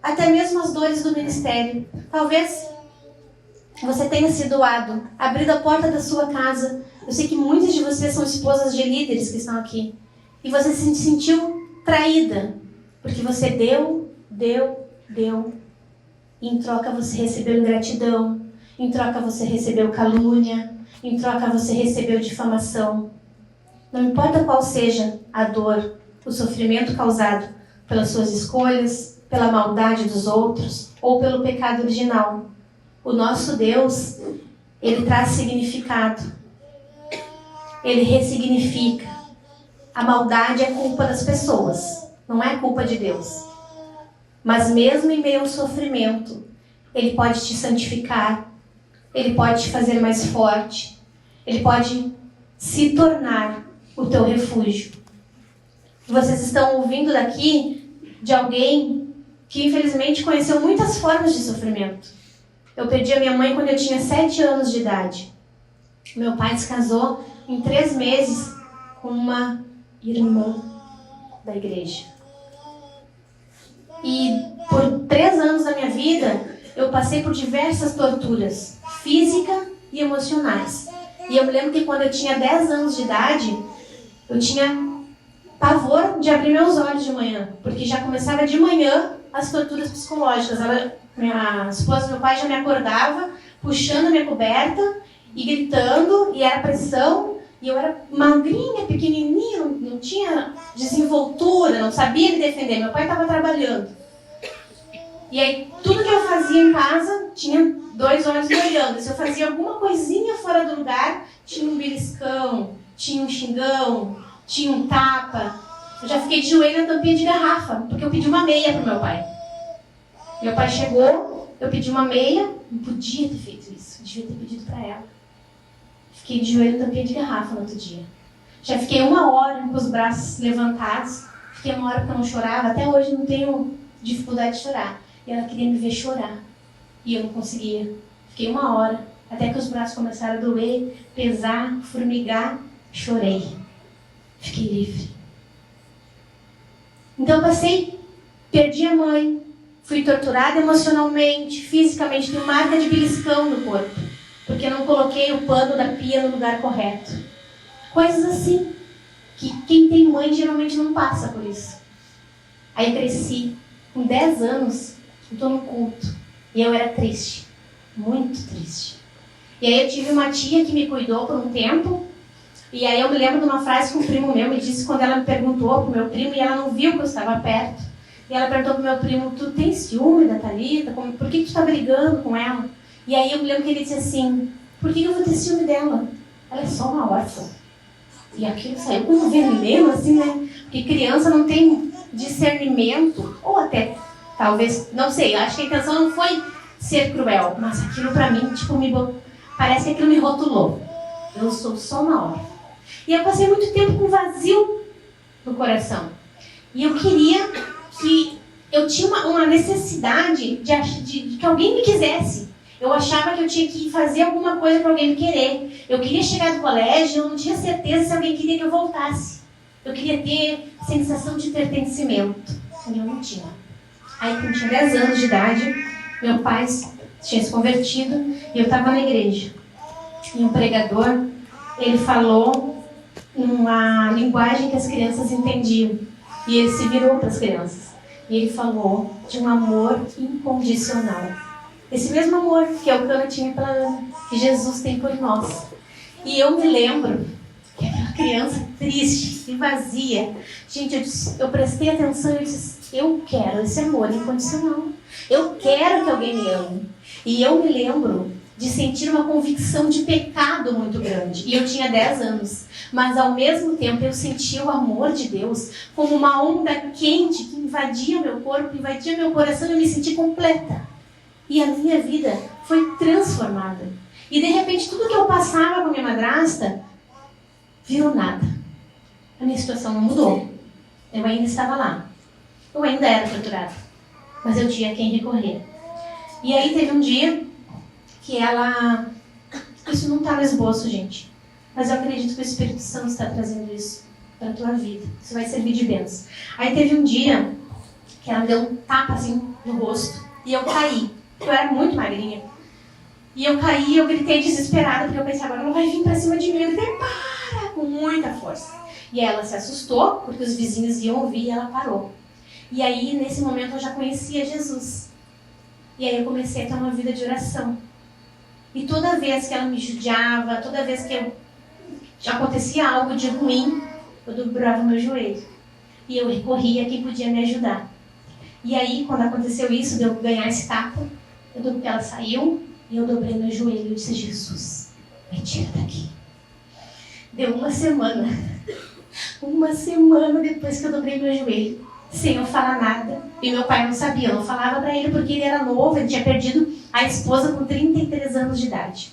até mesmo as dores do ministério. Talvez você tenha se doado, abrido a porta da sua casa. Eu sei que muitas de vocês são esposas de líderes que estão aqui. E você se sentiu traída, porque você deu. E em troca você recebeu ingratidão, em troca você recebeu calúnia, em troca você recebeu difamação. Não importa qual seja a dor, o sofrimento causado pelas suas escolhas, pela maldade dos outros ou pelo pecado original. O nosso Deus, Ele traz significado. Ele ressignifica. A maldade é culpa das pessoas, não é culpa de Deus. Mas mesmo em meio ao sofrimento, Ele pode te santificar, Ele pode te fazer mais forte, Ele pode se tornar o teu refúgio. Vocês estão ouvindo daqui de alguém que infelizmente conheceu muitas formas de sofrimento. Eu perdi a minha mãe quando eu tinha 7 anos de idade. Meu pai se casou em 3 meses com uma irmã da igreja. E por 3 anos da minha vida, eu passei por diversas torturas, físicas e emocionais. E eu me lembro que quando eu tinha 10 anos de idade, eu tinha pavor de abrir meus olhos de manhã, porque já começava de manhã as torturas psicológicas. Minha esposa do meu pai já me acordava, puxando a minha coberta e gritando, e era pressão, e eu era magrinha, pequenininha, não tinha desenvoltura, não sabia me defender. Meu pai estava trabalhando. E aí, tudo que eu fazia em casa, tinha 2 olhos me olhando. Se eu fazia alguma coisinha fora do lugar, tinha um beliscão, tinha um xingão, tinha um tapa. Eu já fiquei de joelho na tampinha de garrafa, porque eu pedi uma meia pro meu pai. Meu pai chegou, eu pedi uma meia, não podia ter feito isso, eu devia ter pedido para ela. Fiquei de joelho na tampinha de garrafa no outro dia. Já fiquei 1 hora com os braços levantados, fiquei 1 hora porque eu não chorava, até hoje não tenho dificuldade de chorar. E ela queria me ver chorar, e eu não conseguia. Fiquei 1 hora, até que os braços começaram a doer, pesar, formigar, chorei. Fiquei livre. Então eu perdi a mãe, fui torturada emocionalmente, fisicamente, tenho marca de beliscão no corpo, porque não coloquei o pano da pia no lugar correto. Coisas assim, que quem tem mãe geralmente não passa por isso. Aí cresci, com 10 anos, eu estou no culto, e eu era triste, muito triste. E aí eu tive uma tia que me cuidou por um tempo, e aí eu me lembro de uma frase que um primo meu me disse quando ela me perguntou pro meu primo, e ela não viu que eu estava perto. E ela perguntou pro meu primo: tu tem ciúme da Thalita? Por que tu tá brigando com ela? E aí eu me lembro que ele disse assim: por que eu vou ter ciúme dela? Ela é só uma órfã. E aquilo saiu com um veneno, assim, né? Porque criança não tem discernimento, ou até, talvez, não sei, acho que a intenção não foi ser cruel, mas aquilo pra mim, parece que aquilo me rotulou. Eu sou só uma órfã. E eu passei muito tempo com vazio no coração. E eu queria que... Eu tinha uma necessidade de que alguém me quisesse. Eu achava que eu tinha que fazer alguma coisa para alguém me querer. Eu queria chegar do colégio, eu não tinha certeza se alguém queria que eu voltasse. Eu queria ter sensação de pertencimento. E eu não tinha. Aí, quando eu tinha 10 anos de idade, meu pai tinha se convertido e eu estava na igreja. E um pregador, ele falou numa linguagem que as crianças entendiam. E ele se virou para as crianças. E ele falou de um amor incondicional. Esse mesmo amor que Elcana tinha para Ana, que Jesus tem por nós. E eu me lembro que aquela criança triste e vazia, gente, eu prestei atenção e disse, eu quero esse amor incondicional. Eu quero que alguém me ame. E eu me lembro de sentir uma convicção de pecado muito grande. E eu tinha 10 anos. Mas ao mesmo tempo eu sentia o amor de Deus como uma onda quente que invadia meu corpo, invadia meu coração e eu me senti completa. E a minha vida foi transformada. E de repente tudo que eu passava com a minha madrasta virou nada. A minha situação não mudou. Eu ainda estava lá. Eu ainda era torturada. Mas eu tinha a quem recorrer. E aí teve um dia que ela... Isso não está no esboço, gente. Mas eu acredito que o Espírito Santo está trazendo isso para a tua vida. Isso vai servir de bênção. Aí teve um dia que ela me deu um tapa assim no rosto. E eu caí. Eu era muito magrinha. E eu caí, eu gritei desesperada, porque eu pensei, agora ela vai vir pra cima de mim. Eu gritei, para! Com muita força. E aí ela se assustou, porque os vizinhos iam ouvir e ela parou. E aí, nesse momento, eu já conhecia Jesus. E aí eu comecei a ter uma vida de oração. E toda vez que ela me judiava, toda vez que acontecia algo de ruim, eu dobrava meu joelho. E eu recorria a quem podia me ajudar. E aí, quando aconteceu isso, de eu ganhar esse tapa, ela saiu e eu dobrei meu joelho e disse, Jesus, me tira daqui. Deu uma semana depois que eu dobrei meu joelho, sem eu falar nada. E meu pai não sabia, eu não falava pra ele porque ele era novo, ele tinha perdido a esposa com 33 anos de idade.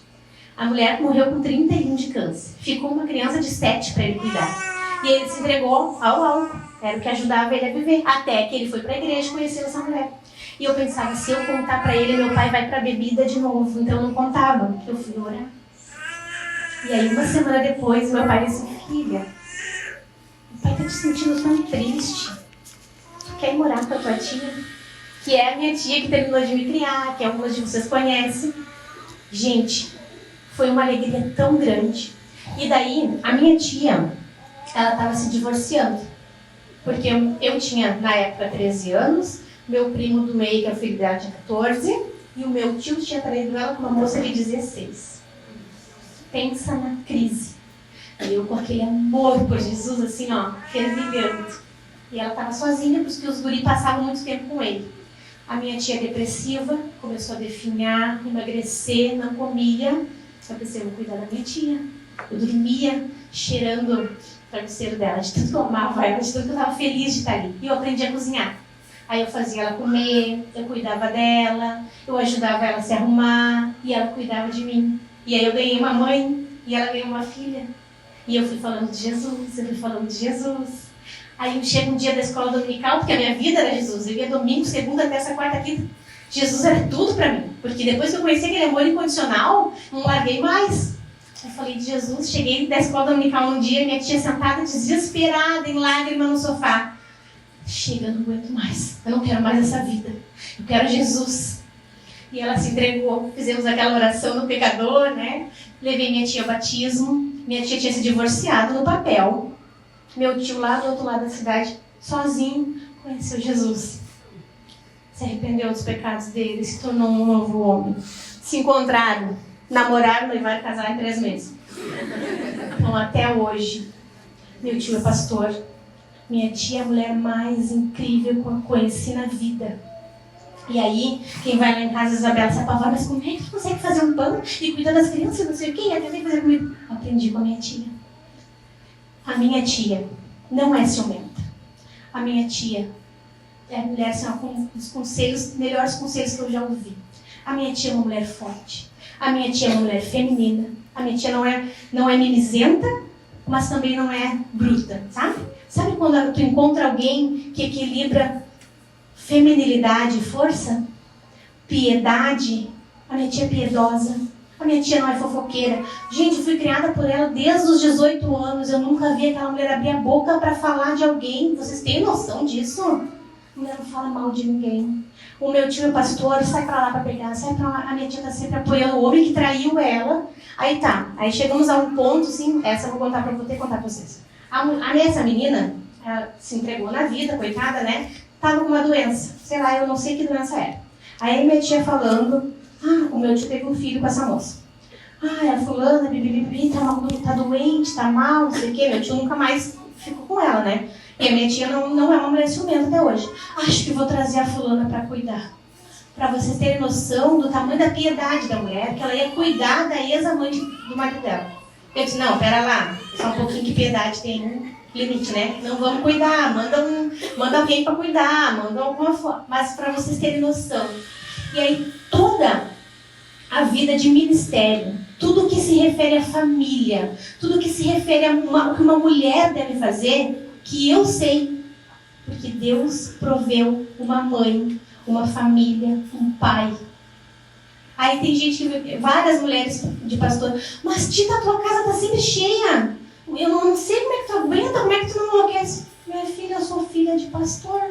A mulher morreu com 31 de câncer. Ficou uma criança de 7 para ele cuidar. E ele se entregou ao álcool. Era o que ajudava ele a viver. Até que ele foi para a igreja e conheceu essa mulher. E eu pensava, se eu contar para ele, meu pai vai para a bebida de novo. Então eu não contava. Eu fui orar. E aí, uma semana depois, meu pai disse, filha, o pai está te sentindo tão triste. Tu quer ir morar com a tua tia? Que é a minha tia que terminou de me criar, que algumas de vocês conhecem. Gente, foi uma alegria tão grande. E daí, a minha tia, ela estava se divorciando. Porque eu tinha, na época, 13 anos, meu primo do meio, que é o filho dela, tinha 14, e o meu tio tinha traído ela com uma moça de 16. Pensa na crise. E eu, com aquele amor por Jesus, assim, ó, fervilhando. E ela estava sozinha, porque os guris passavam muito tempo com ele. A minha tia depressiva começou a definhar, emagrecer, não comia. Eu pensei, eu vou cuidar da minha tia. Eu dormia cheirando o travesseiro dela, de tanto que eu amava ela, de tanto que eu estava feliz de estar ali. E eu aprendi a cozinhar. Aí eu fazia ela comer, eu cuidava dela, eu ajudava ela a se arrumar e ela cuidava de mim. E aí eu ganhei uma mãe e ela ganhou uma filha. E eu fui falando de Jesus, eu fui falando de Jesus. Aí chega um dia da escola dominical, porque a minha vida era Jesus. Eu ia domingo, segunda, terça, quarta, quinta. Jesus era tudo pra mim. Porque depois que eu conheci aquele amor incondicional, não larguei mais. Eu falei de Jesus, cheguei da escola dominical um dia, minha tia sentada desesperada, em lágrima no sofá. Chega, eu não aguento mais. Eu não quero mais essa vida. Eu quero Jesus. E ela se entregou. Fizemos aquela oração do pecador, né? Levei minha tia ao batismo. Minha tia tinha se divorciado no papel. Meu tio lá do outro lado da cidade, sozinho, conheceu Jesus. Se arrependeu dos pecados dele, se tornou um novo homem. Se encontraram, namoraram, noivaram e casaram em 3 meses. Então, até hoje, meu tio é pastor. Minha tia é a mulher mais incrível que eu conheci na vida. E aí, quem vai lá em casa, a Isabela se apavora, mas como é que tu consegue fazer um pão e cuidar das crianças, não sei o quê, e até fazer comida? Aprendi com a minha tia. A minha tia não é ciumenta. A minha tia é a mulher assim, com os conselhos, melhores conselhos que eu já ouvi. A minha tia é uma mulher forte. A minha tia é uma mulher feminina. A minha tia não é mimizenta, mas também não é bruta, sabe? Sabe quando tu encontra alguém que equilibra feminilidade e força? Piedade. A minha tia é piedosa. A minha tia não é fofoqueira. Gente, eu fui criada por ela desde os 18 anos. Eu nunca vi aquela mulher abrir a boca para falar de alguém. Vocês têm noção disso? A mulher não fala mal de ninguém. O meu tio é pastor, sai pra lá pra pegar, sai pra lá. A minha tia tá sempre apoiando o homem que traiu ela. Aí tá, aí chegamos a um ponto, assim, essa eu vou ter que contar pra vocês. Essa menina, ela se entregou na vida, coitada, né? Tava com uma doença, sei lá, eu não sei que doença era. Aí minha tia falando, o meu tio teve um filho com essa moça. A fulana, tá doente, tá mal, não sei o quê. Meu tio nunca mais ficou com ela, né? E a minha tia não é uma mulher ciumenta até hoje. Acho que vou trazer a fulana para cuidar. Para vocês terem noção do tamanho da piedade da mulher, que ela ia cuidar da ex-amante do marido dela. Eu disse, não, pera lá, só um pouquinho que piedade tem um limite, né? Não vamos cuidar, manda alguém para cuidar, manda alguma forma. Mas para vocês terem noção. E aí toda a vida de ministério, tudo que se refere à família, tudo que se refere a o que uma mulher deve fazer, que eu sei, porque Deus proveu uma mãe, uma família, um pai. Aí tem gente que, várias mulheres de pastor, mas Tita, a tua casa tá sempre cheia, eu não sei como é que tu aguenta, como é que tu não enlouquece. Minha filha, eu sou filha de pastor.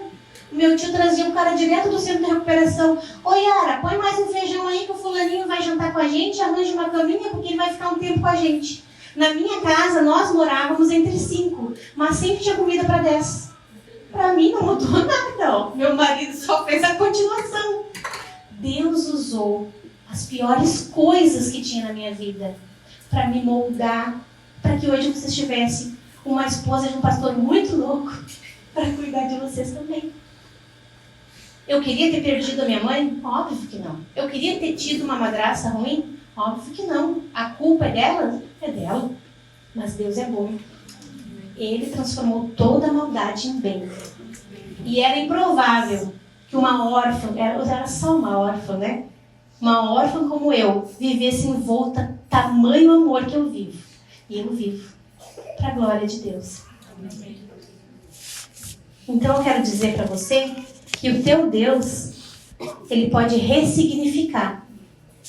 Meu tio trazia um cara direto do centro de recuperação. Ô Yara, põe mais um feijão aí que o fulaninho vai jantar com a gente, arranja uma caminha porque ele vai ficar um tempo com a gente. Na minha casa, nós morávamos entre 5, mas sempre tinha comida para 10. Para mim não mudou nada, não. Meu marido só fez a continuação. Deus usou as piores coisas que tinha na minha vida para me moldar, para que hoje vocês tivessem uma esposa de um pastor muito louco para cuidar de vocês também. Eu queria ter perdido a minha mãe? Óbvio que não. Eu queria ter tido uma madrasta ruim? Óbvio que não. A culpa é dela? É dela. Mas Deus é bom. Ele transformou toda a maldade em bem. E era improvável que uma órfã, era só uma órfã, né? Uma órfã como eu, vivesse envolta tamanho amor que eu vivo. E eu vivo. Para a glória de Deus. Então eu quero dizer para você que o teu Deus, ele pode ressignificar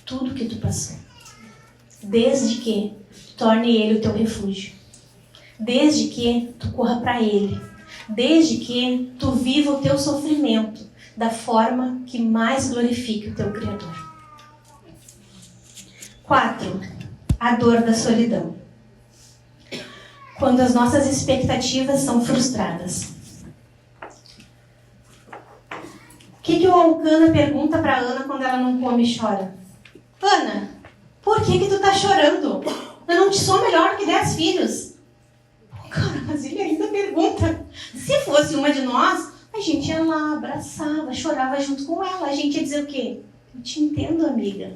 tudo que tu passou. Desde que torne ele o teu refúgio. Desde que tu corra para ele. Desde que tu viva o teu sofrimento da forma que mais glorifique o teu Criador. 4. A dor da solidão. Quando as nossas expectativas são frustradas. O que o Elcana pergunta para Ana quando ela não come e chora? Ana, por que tu tá chorando? Eu não te sou melhor que 10 filhos. Cara, mas ele ainda pergunta. Se fosse uma de nós, a gente ia lá, abraçava, chorava junto com ela. A gente ia dizer o quê? Eu te entendo, amiga.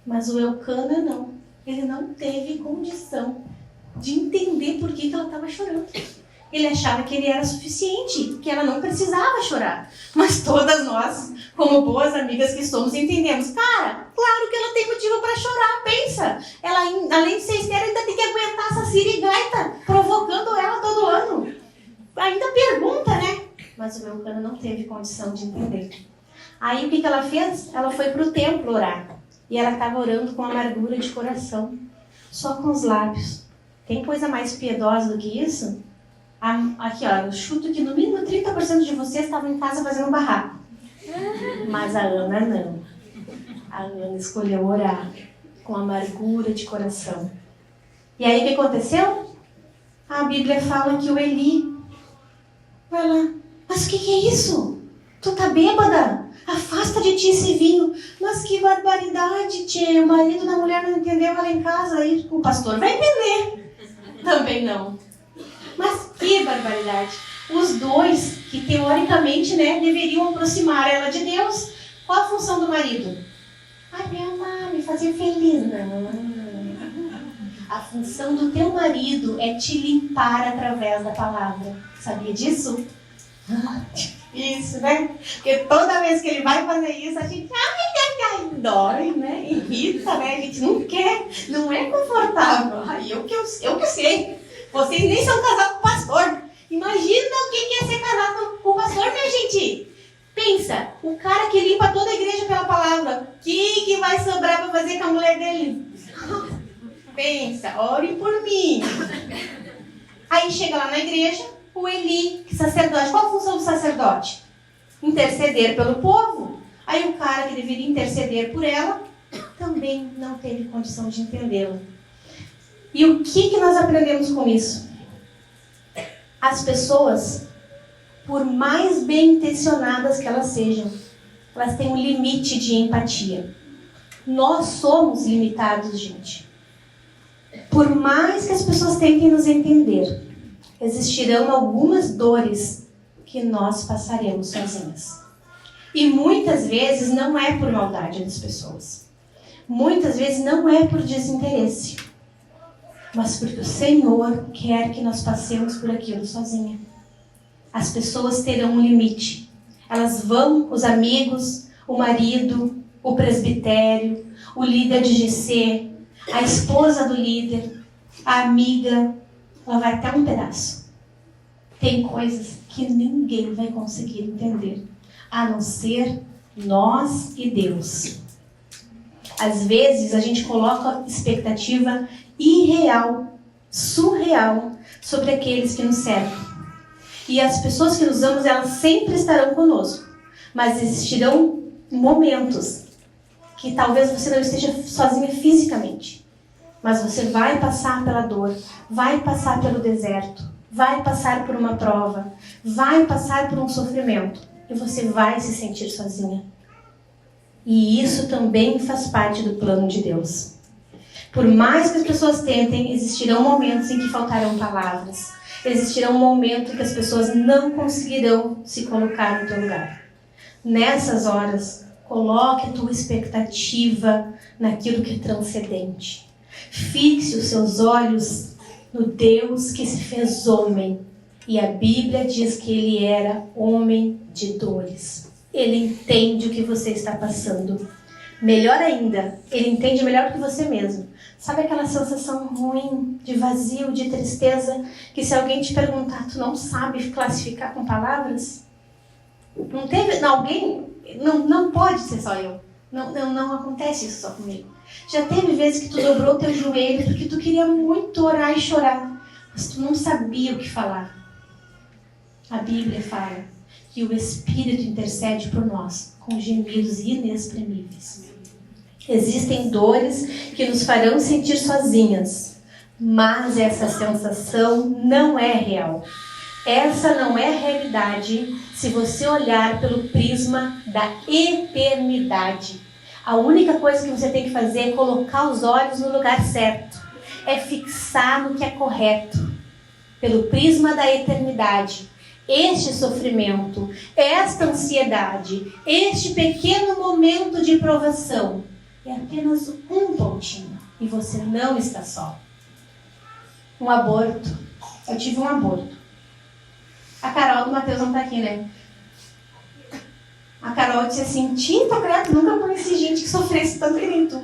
Mas o Elcana não. Ele não teve condição de entender por que ela estava chorando. Ele achava que ele era suficiente, que ela não precisava chorar. Mas todas nós, como boas amigas que somos, entendemos. Cara, claro que ela tem motivo para chorar, pensa. Ela, além de ser estéril, ainda tem que aguentar essa sirigaita, provocando ela todo ano. Ainda pergunta, né? Mas o Elcana não teve condição de entender. Aí o que ela fez? Ela foi para o templo orar. E ela estava orando com amargura de coração. Só com os lábios. Tem coisa mais piedosa do que isso? Aqui, ó, eu chuto que no mínimo 30% de vocês estavam em casa fazendo barraco. Mas a Ana não. A Ana escolheu orar com amargura de coração. E aí o que aconteceu? A Bíblia fala que o Eli vai lá. Mas o que é isso? Tu tá bêbada? Afasta de ti esse vinho. Mas que barbaridade, tchê. O marido da mulher não entendeu ela em casa. Aí o pastor vai entender. Também não. Mas que barbaridade. Os dois que teoricamente, né, deveriam aproximar ela de Deus. Qual a função do marido? Me amar, me fazer feliz. Não. A função do teu marido é te limpar através da palavra. Sabia disso? Isso, né? Porque toda vez que ele vai fazer isso, a gente dói, né? Irrita, né? A gente não quer, não é confortável. Eu que sei. Vocês nem são casados com o pastor. Imagina o que é ser casado com o pastor, minha gente. Pensa, o cara que limpa toda a igreja pela palavra, o que vai sobrar para fazer com a mulher dele? Pensa, ore por mim. Aí chega lá na igreja, o Eli, sacerdote. Qual a função do sacerdote? Interceder pelo povo. Aí o cara que deveria interceder por ela também não teve condição de entendê-la. E o que nós aprendemos com isso? As pessoas, por mais bem intencionadas que elas sejam, elas têm um limite de empatia. Nós somos limitados, gente. Por mais que as pessoas tentem nos entender, existirão algumas dores que nós passaremos sozinhas. E muitas vezes não é por maldade das pessoas. Muitas vezes não é por desinteresse. Mas porque o Senhor quer que nós passemos por aquilo sozinha. As pessoas terão um limite. Elas vão, os amigos, o marido, o presbitério, o líder de GC, a esposa do líder, a amiga, ela vai até um pedaço. Tem coisas que ninguém vai conseguir entender, a não ser nós e Deus. Às vezes a gente coloca expectativa irreal, surreal, sobre aqueles que nos servem. E as pessoas que nos amam, elas sempre estarão conosco. Mas existirão momentos que talvez você não esteja sozinha fisicamente. Mas você vai passar pela dor, vai passar pelo deserto, vai passar por uma prova, vai passar por um sofrimento. E você vai se sentir sozinha. E isso também faz parte do plano de Deus. Por mais que as pessoas tentem, existirão momentos em que faltarão palavras. Existirá um momento em que as pessoas não conseguirão se colocar no teu lugar. Nessas horas, coloque a tua expectativa naquilo que é transcendente. Fixe os seus olhos no Deus que se fez homem. E a Bíblia diz que ele era homem de dores. Ele entende o que você está passando. Melhor ainda, ele entende melhor do que você mesmo. Sabe aquela sensação ruim, de vazio, de tristeza, que se alguém te perguntar, tu não sabe classificar com palavras? Não teve, alguém, não pode ser só eu. Não acontece isso só comigo. Já teve vezes que tu dobrou teu joelho porque tu queria muito orar e chorar, mas tu não sabia o que falar. A Bíblia fala que o Espírito intercede por nós com gemidos inexprimíveis. Existem dores que nos farão sentir sozinhas, mas essa sensação não é real. Essa não é a realidade se você olhar pelo prisma da eternidade. A única coisa que você tem que fazer é colocar os olhos no lugar certo. É fixar no que é correto. Pelo prisma da eternidade. Este sofrimento, esta ansiedade, este pequeno momento de provação é apenas um pontinho e você não está só. Um aborto. Eu tive um aborto. A Carol do Matheus não está aqui, né? A Carol disse assim, Tinta Credo, nunca conheci gente que sofresse tanto que nem tu.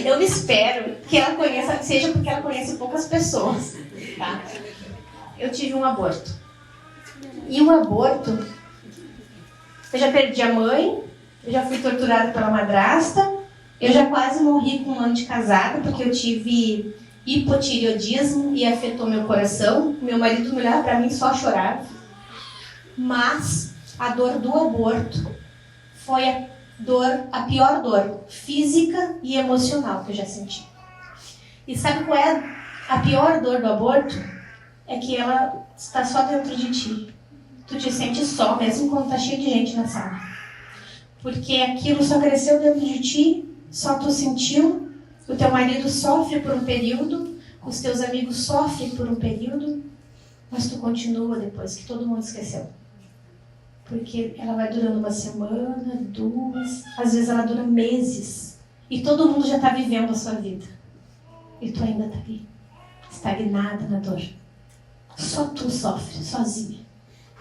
Eu espero que ela conheça, seja porque ela conhece poucas pessoas. Tá? Eu tive um aborto. E o aborto, eu já perdi a mãe, eu já fui torturada pela madrasta, eu já quase morri com um ano de casada, porque eu tive hipotireoidismo e afetou meu coração. Meu marido me olhava para mim e só chorava. Mas a dor do aborto foi a pior dor física e emocional que eu já senti. E sabe qual é a pior dor do aborto? É que ela está só dentro de ti. Tu te sente só, mesmo quando está cheio de gente na sala. Porque aquilo só cresceu dentro de ti, só tu sentiu, o teu marido sofre por um período, os teus amigos sofrem por um período, mas tu continua depois que todo mundo esqueceu. Porque ela vai durando uma semana, 2, às vezes ela dura meses. E todo mundo já está vivendo a sua vida. E tu ainda está ali, estagnada na dor. Só tu sofre, sozinha.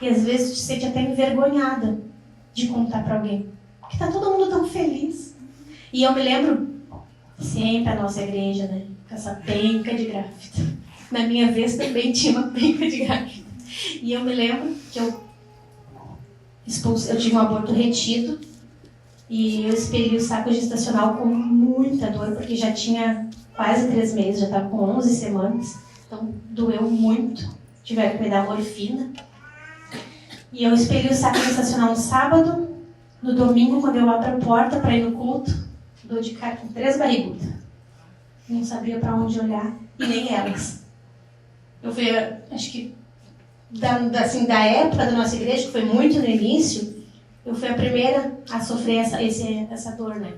E às vezes tu te sente até envergonhada de contar para alguém. Porque está todo mundo tão feliz. E eu me lembro, sempre a nossa igreja, né? Com essa penca de grávida. Na minha vez também tinha uma penca de grávida. E eu me lembro que eu tive um aborto retido. E eu expeli o saco gestacional com muita dor, porque já tinha quase 3 meses, já estava com 11 semanas. Então doeu muito. Tiveram que me dar morfina. E eu expeli o saco gestacional no sábado. No domingo, quando eu abro a porta para ir no culto, dou de cara com 3 barrigudas. Não sabia para onde olhar, e nem elas. Eu fui, acho que, da época da nossa igreja, que foi muito no início, eu fui a primeira a sofrer essa dor, né?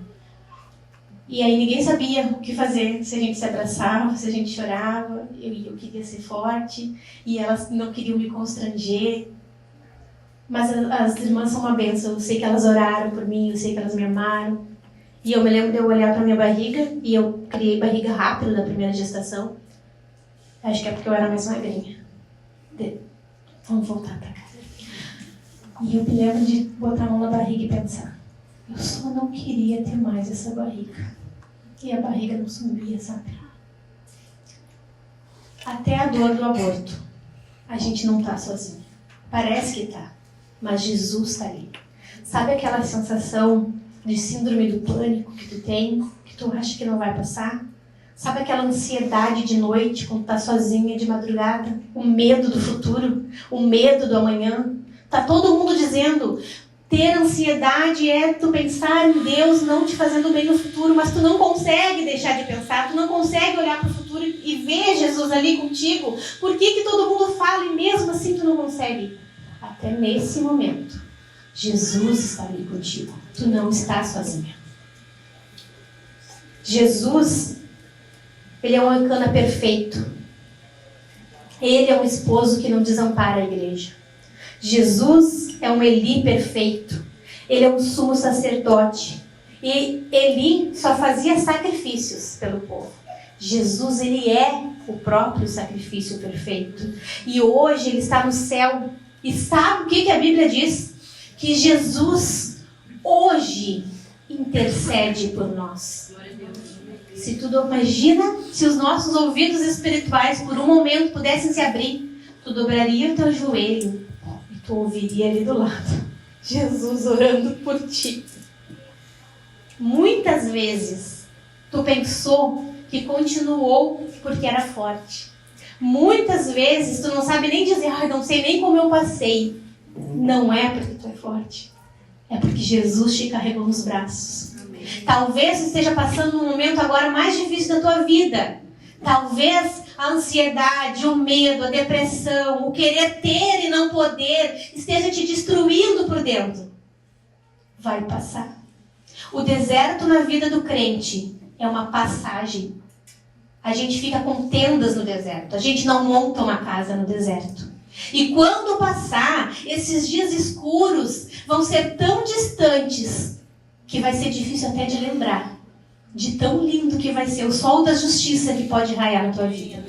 E aí ninguém sabia o que fazer, se a gente se abraçava, se a gente chorava. Eu queria ser forte, e elas não queriam me constranger. Mas as irmãs são uma bênção. Eu sei que elas oraram por mim, eu sei que elas me amaram. E eu me lembro de eu olhar para minha barriga, e eu criei barriga rápido na primeira gestação. Acho que é porque eu era mais magrinha. Vamos voltar para casa. E eu me lembro de botar a mão na barriga e pensar, eu só não queria ter mais essa barriga. E a barriga não sumia, sabe? Até a dor do aborto. A gente não tá sozinho. Parece que tá. Mas Jesus está ali. Sabe aquela sensação de síndrome do pânico que tu tem, que tu acha que não vai passar? Sabe aquela ansiedade de noite, quando tá sozinha de madrugada? O medo do futuro, o medo do amanhã. Tá todo mundo dizendo, ter ansiedade é tu pensar em Deus não te fazendo bem no futuro, mas tu não consegue deixar de pensar, tu não consegue olhar para o futuro e ver Jesus ali contigo. Por que todo mundo fala e mesmo assim tu não consegue? Até nesse momento, Jesus está ali contigo. Tu não está sozinha. Jesus, ele é um Elcana perfeito. Ele é um esposo que não desampara a igreja. Jesus é um Eli perfeito. Ele é um sumo sacerdote. E Eli só fazia sacrifícios pelo povo. Jesus, ele é o próprio sacrifício perfeito. E hoje ele está no céu. E sabe o que a Bíblia diz? Que Jesus hoje intercede por nós. Se tu imagina se os nossos ouvidos espirituais por um momento pudessem se abrir, tu dobraria o teu joelho e tu ouviria ali do lado Jesus orando por ti. Muitas vezes tu pensou que continuou porque era forte. Muitas vezes tu não sabe nem dizer, não sei nem como eu passei. Não é porque tu é forte. É porque Jesus te carregou nos braços. Amém. Talvez tu esteja passando um momento agora mais difícil da tua vida. Talvez a ansiedade, o medo, a depressão, o querer ter e não poder esteja te destruindo por dentro. Vai passar. O deserto na vida do crente é uma passagem. A gente fica com tendas no deserto. A gente não monta uma casa no deserto. E quando passar, esses dias escuros vão ser tão distantes que vai ser difícil até de lembrar. De tão lindo que vai ser o sol da justiça que pode raiar na tua vida.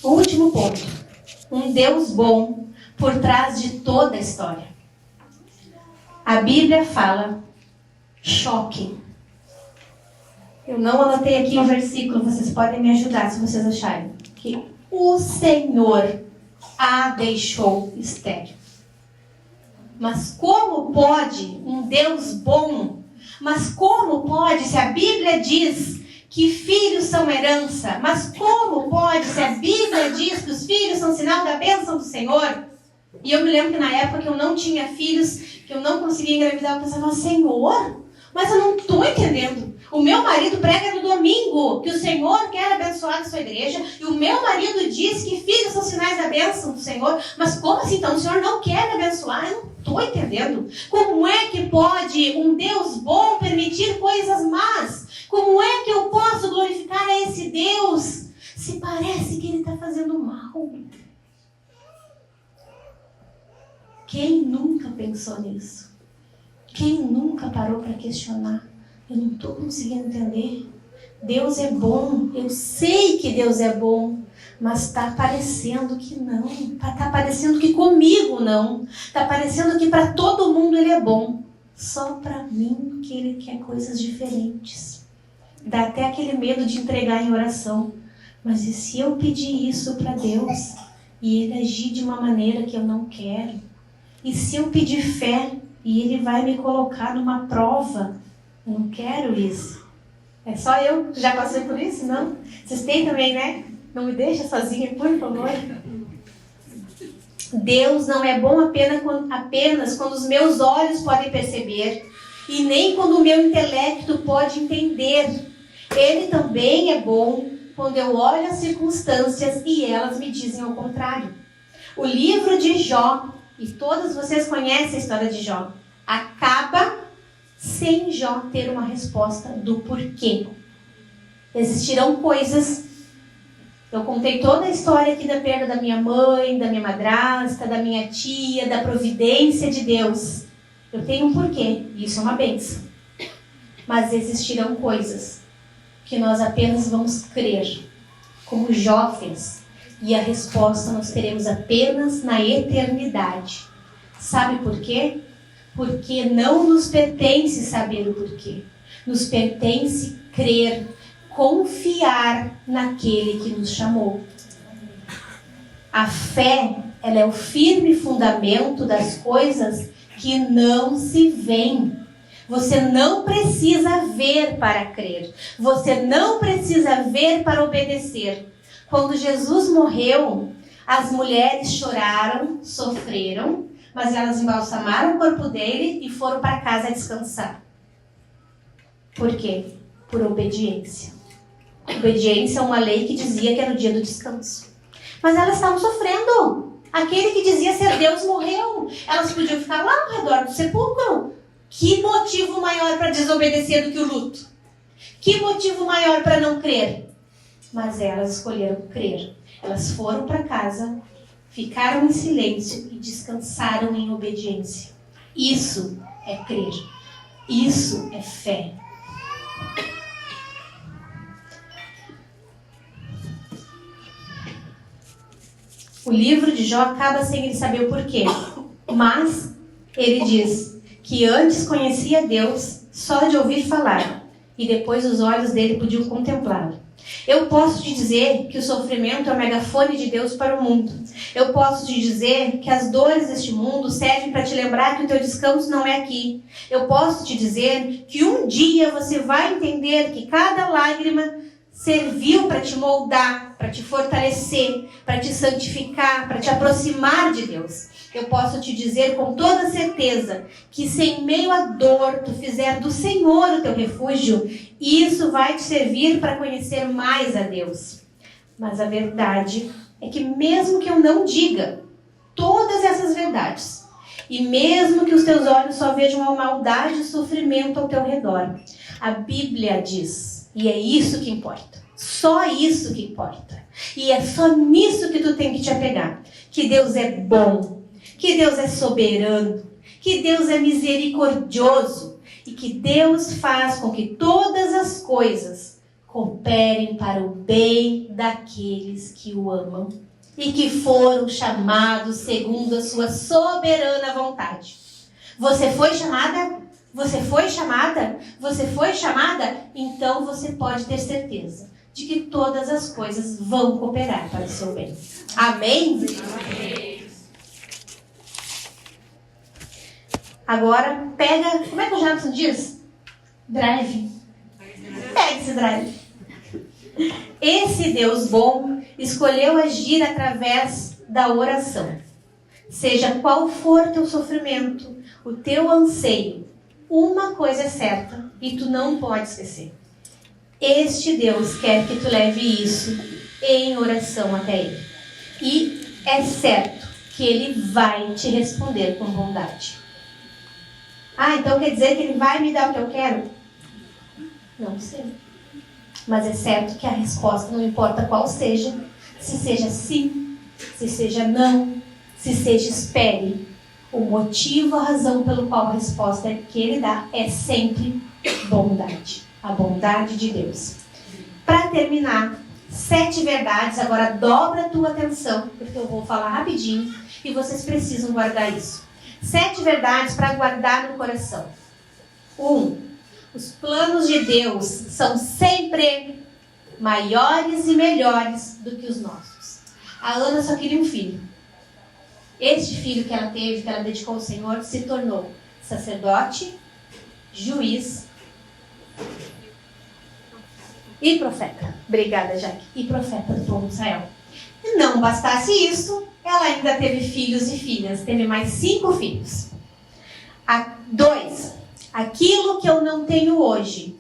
O último ponto. Um Deus bom por trás de toda a história. A Bíblia fala choque. Eu não anotei aqui um versículo, vocês podem me ajudar se vocês acharem. Que o Senhor a deixou estéril. Mas como pode um Deus bom? Mas como pode, se a Bíblia diz que filhos são herança? Mas como pode, se a Bíblia diz que os filhos são sinal da bênção do Senhor? E eu me lembro que na época que eu não tinha filhos, que eu não conseguia engravidar, eu pensava, Senhor, mas eu não estou entendendo. O meu marido prega no domingo que o Senhor quer abençoar a sua igreja. E o meu marido diz que filhos são sinais da bênção do Senhor. Mas como assim? Então o Senhor não quer me abençoar? Eu não estou entendendo. Como é que pode um Deus bom permitir coisas más? Como é que eu posso glorificar a esse Deus se parece que Ele está fazendo mal? Quem nunca pensou nisso? Quem nunca parou para questionar? Eu não estou conseguindo entender. Deus é bom. Eu sei que Deus é bom. Mas está parecendo que não. Está parecendo que comigo não. Está parecendo que para todo mundo Ele é bom. Só para mim que Ele quer coisas diferentes. Dá até aquele medo de entregar em oração. Mas e se eu pedir isso para Deus e Ele agir de uma maneira que eu não quero? E se eu pedir fé e Ele vai me colocar numa prova? Eu não quero isso. É só eu que já passei por isso, não? Vocês têm também, né? Não me deixa sozinha, por favor. Deus não é bom apenas quando os meus olhos podem perceber e nem quando o meu intelecto pode entender. Ele também é bom quando eu olho as circunstâncias e elas me dizem ao contrário. O livro de Jó, e todos vocês conhecem a história de Jó, acaba sem Jó ter uma resposta do porquê. Existirão coisas. Eu contei toda a história aqui da perda da minha mãe, da minha madrasta, da minha tia, da providência de Deus. Eu tenho um porquê, e isso é uma bênção. Mas existirão coisas que nós apenas vamos crer, como Jó fez. E a resposta nós teremos apenas na eternidade. Sabe por quê? Porque não nos pertence saber o porquê. Nos pertence crer, confiar naquele que nos chamou. A fé, ela é o firme fundamento das coisas que não se veem. Você não precisa ver para crer. Você não precisa ver para obedecer. Quando Jesus morreu, as mulheres choraram, sofreram, mas elas embalsamaram o corpo dele e foram para casa descansar. Por quê? Por obediência. Obediência é uma lei que dizia que era o dia do descanso. Mas elas estavam sofrendo. Aquele que dizia ser Deus morreu. Elas podiam ficar lá ao redor do sepulcro. Que motivo maior para desobedecer do que o luto? Que motivo maior para não crer? Mas elas escolheram crer. Elas foram para casa, ficaram em silêncio e descansaram em obediência. Isso é crer. Isso é fé. O livro de Jó acaba sem ele saber o porquê. Mas ele diz que antes conhecia Deus só de ouvir falar. E depois os olhos dele podiam contemplá-lo. Eu posso te dizer que o sofrimento é o megafone de Deus para o mundo. Eu posso te dizer que as dores deste mundo servem para te lembrar que o teu descanso não é aqui. Eu posso te dizer que um dia você vai entender que cada lágrima serviu para te moldar, para te fortalecer, para te santificar, para te aproximar de Deus. Eu posso te dizer com toda certeza que se em meio à dor tu fizer do Senhor o teu refúgio, isso vai te servir para conhecer mais a Deus. Mas a verdade é que mesmo que eu não diga todas essas verdades, e mesmo que os teus olhos só vejam a maldade e sofrimento ao teu redor, a Bíblia diz, e é isso que importa, só isso que importa, e é só nisso que tu tem que te apegar, que Deus é bom, que Deus é soberano, que Deus é misericordioso e que Deus faz com que todas as coisas cooperem para o bem daqueles que o amam e que foram chamados segundo a sua soberana vontade. Você foi chamada? Você foi chamada? Você foi chamada? Então você pode ter certeza de que todas as coisas vão cooperar para o seu bem. Amém? Amém. Agora, pega... Como é que o Jackson diz? Drive. Pega esse drive. Esse Deus bom escolheu agir através da oração. Seja qual for teu sofrimento, o teu anseio, uma coisa é certa e tu não pode esquecer. Este Deus quer que tu leve isso em oração até Ele. E é certo que Ele vai te responder com bondade. Ah, então quer dizer que Ele vai me dar o que eu quero? Não sei. Mas é certo que a resposta, não importa qual seja, se seja sim, se seja não, se seja espere, o motivo, a razão pelo qual a resposta que Ele dá é sempre bondade. A bondade de Deus. Para terminar, 7 verdades. Agora dobra a tua atenção, porque eu vou falar rapidinho e vocês precisam guardar isso. 7 verdades para guardar no coração. 1. Os planos de Deus são sempre maiores e melhores do que os nossos. A Ana só queria um filho. Este filho que ela teve, que ela dedicou ao Senhor, se tornou sacerdote, juiz e profeta. Obrigada, Jaque. E profeta do povo de Israel. não bastasse isso, ela ainda teve filhos e filhas. Teve mais 5 filhos. 2. Aquilo que eu não tenho hoje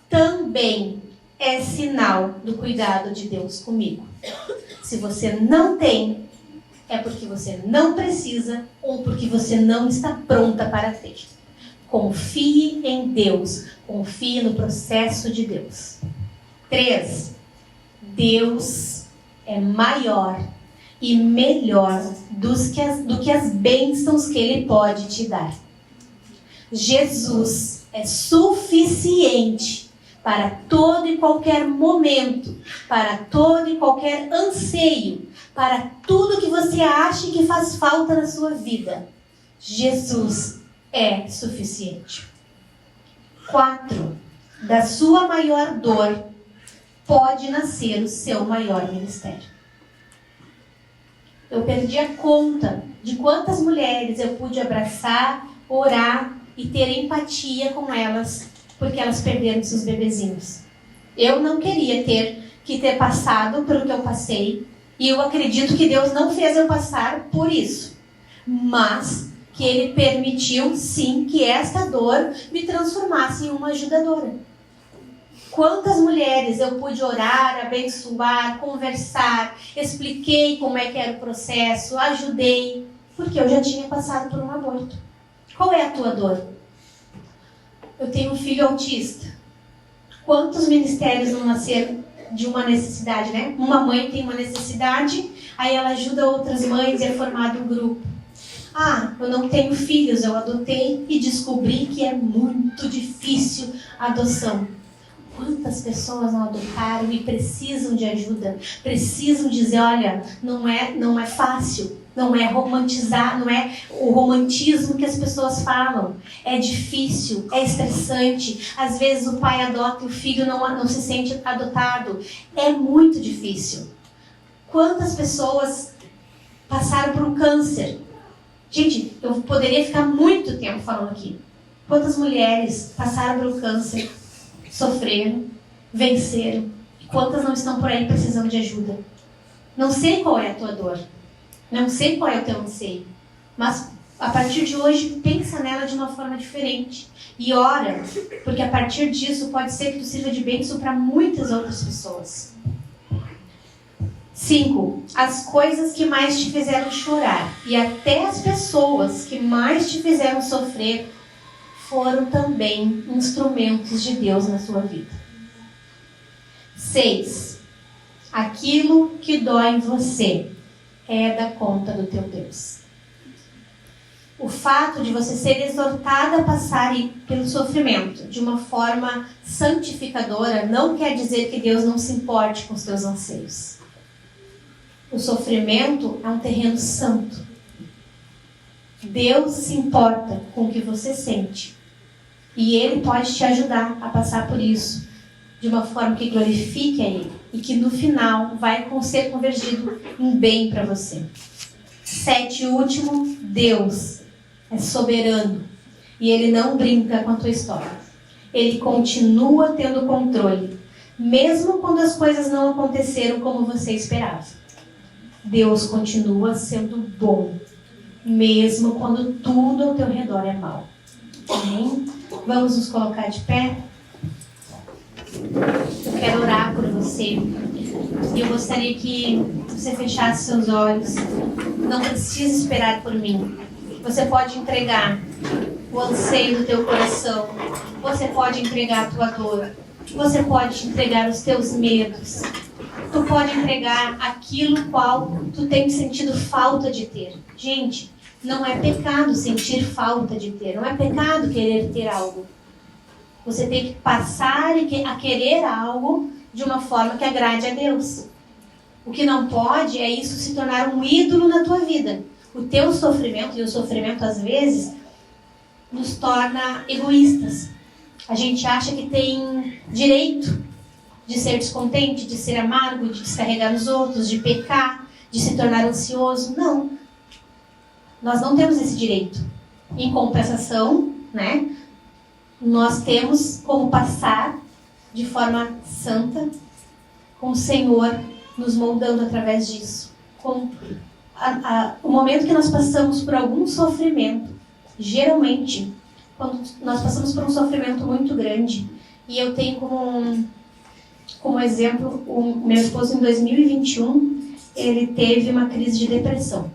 também é sinal do cuidado de Deus comigo. Se você não tem, é porque você não precisa ou porque você não está pronta para ter. Confie em Deus. Confie no processo de Deus. 3. Deus é maior e melhor do que as bênçãos que Ele pode te dar. Jesus é suficiente para todo e qualquer momento, para todo e qualquer anseio, para tudo que você acha que faz falta na sua vida. Jesus é suficiente. 4. Da sua maior dor pode nascer o seu maior ministério. Eu perdi a conta de quantas mulheres eu pude abraçar, orar e ter empatia com elas, porque elas perderam seus bebezinhos. Eu não queria ter passado pelo que eu passei, e eu acredito que Deus não fez eu passar por isso, mas que Ele permitiu, sim, que esta dor me transformasse em uma ajudadora. Quantas mulheres eu pude orar, abençoar, conversar, expliquei como é que era o processo, ajudei, porque eu já tinha passado por um aborto. Qual é a tua dor? Eu tenho um filho autista. Quantos ministérios não nasceram de uma necessidade, né? Uma mãe tem uma necessidade, aí ela ajuda outras mães e é formado um grupo. Eu não tenho filhos, eu adotei e descobri que é muito difícil a adoção. Quantas pessoas não adotaram e precisam de ajuda, precisam dizer, olha, não é fácil, não é romantizar, não é o romantismo que as pessoas falam. É difícil, é estressante. Às vezes o pai adota e o filho não se sente adotado. É muito difícil. Quantas pessoas passaram por um câncer? Gente, eu poderia ficar muito tempo falando aqui. Quantas mulheres passaram por um câncer, sofreram, venceram? Quantas não estão por aí precisando de ajuda? Não sei qual é a tua dor. Não sei qual é o teu anseio. Mas a partir de hoje, pensa nela de uma forma diferente. E ora, porque a partir disso pode ser que tu sirva de bênção para muitas outras pessoas. 5. As coisas que mais te fizeram chorar e até as pessoas que mais te fizeram sofrer foram também instrumentos de Deus na sua vida. 6. Aquilo que dói em você é da conta do teu Deus. O fato de você ser exortada a passar pelo sofrimento de uma forma santificadora não quer dizer que Deus não se importe com os teus anseios. O sofrimento é um terreno santo. Deus se importa com o que você sente. E Ele pode te ajudar a passar por isso de uma forma que glorifique a Ele e que no final vai ser convergido em bem para você. 7. Último, Deus é soberano e Ele não brinca com a tua história. Ele continua tendo controle, mesmo quando as coisas não aconteceram como você esperava. Deus continua sendo bom, mesmo quando tudo ao teu redor é mau. Amém? Vamos nos colocar de pé. Eu quero orar por você. E eu gostaria que você fechasse seus olhos. Não precisa esperar por mim. Você pode entregar o anseio do teu coração. Você pode entregar a tua dor. Você pode entregar os teus medos. Tu pode entregar aquilo qual tu tem sentido falta de ter. Gente, não é pecado sentir falta de ter. Não é pecado querer ter algo. Você tem que passar a querer algo de uma forma que agrade a Deus. O que não pode é isso se tornar um ídolo na tua vida. O teu sofrimento, e o sofrimento às vezes, nos torna egoístas. A gente acha que tem direito de ser descontente, de ser amargo, de descarregar nos outros, de pecar, de se tornar ansioso. Não. Nós não temos esse direito. Em compensação, né, nós temos como passar de forma santa, com o Senhor nos moldando através disso. Com o momento que nós passamos por algum sofrimento, geralmente, quando nós passamos por um sofrimento muito grande, e eu tenho como exemplo, o meu esposo em 2021, ele teve uma crise de depressão.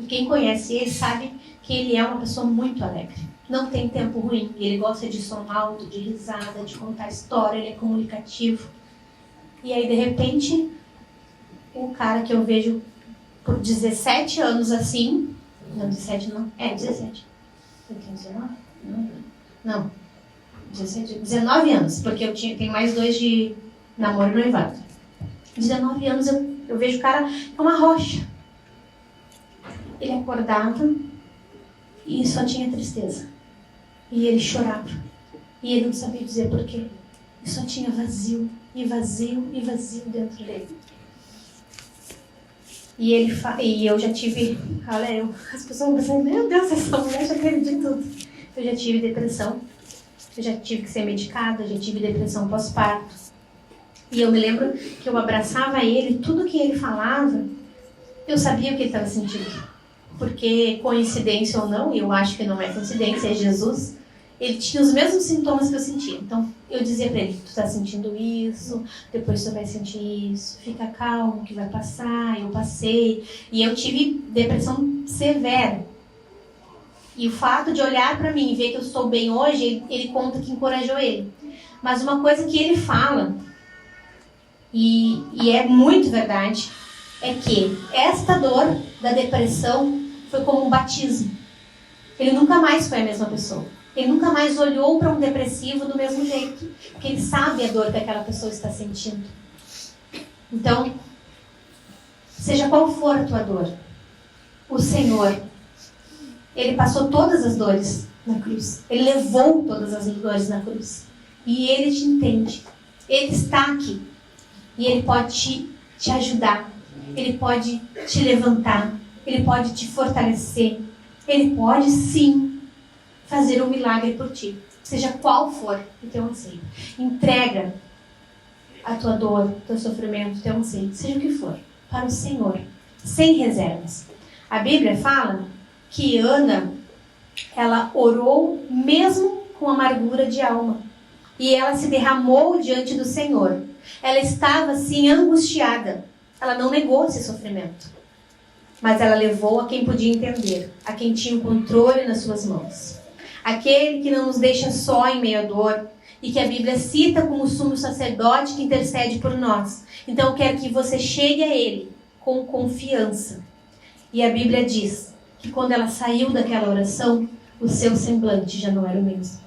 E quem conhece ele sabe que ele é uma pessoa muito alegre. Não tem tempo ruim. Ele gosta de som alto, de risada, de contar história, ele é comunicativo. E aí, de repente, o cara que eu vejo por 17 anos assim... Não, 17 não. 17. Eu tenho 19? Não. 19 anos, porque eu tenho mais 2 de namoro e noivado. 19 anos eu vejo o cara, é uma rocha. Ele acordava e só tinha tristeza. E ele chorava. E ele não sabia dizer por quê. E só tinha vazio, e vazio, e vazio dentro dele. E eu já tive... as pessoas vão pensar, meu Deus, essa mulher já teve de tudo. Eu já tive depressão. Eu já tive que ser medicada, já tive depressão pós-parto. E eu me lembro que eu abraçava ele, tudo que ele falava, eu sabia o que ele estava sentindo. Porque, coincidência ou não, e eu acho que não é coincidência, é Jesus, ele tinha os mesmos sintomas que eu sentia. Então, eu dizia para ele, tu está sentindo isso, depois tu vai sentir isso, fica calmo que vai passar. Eu passei, e eu tive depressão severa. E o fato de olhar para mim e ver que eu estou bem hoje, ele conta que encorajou ele. Mas uma coisa que ele fala, e é muito verdade, é que esta dor da depressão foi como um batismo. Ele nunca mais foi a mesma pessoa. Ele nunca mais olhou para um depressivo do mesmo jeito, porque ele sabe a dor que aquela pessoa está sentindo. Então, seja qual for a tua dor, o Senhor, Ele passou todas as dores na cruz. Ele levou todas as dores na cruz. E Ele te entende. Ele está aqui. E Ele pode te ajudar. Ele pode te levantar. Ele pode te fortalecer. Ele pode, sim, fazer um milagre por ti. Seja qual for o teu anseio. Entrega a tua dor, o teu sofrimento, o teu anseio, seja o que for, para o Senhor, sem reservas. A Bíblia fala que Ana, ela orou mesmo com amargura de alma. E ela se derramou diante do Senhor. Ela estava assim angustiada. Ela não negou esse sofrimento. Mas ela levou a quem podia entender, a quem tinha o controle nas suas mãos. Aquele que não nos deixa só em meio à dor, e que a Bíblia cita como o sumo sacerdote que intercede por nós. Então eu quero que você chegue a Ele com confiança. E a Bíblia diz que quando ela saiu daquela oração, o seu semblante já não era o mesmo.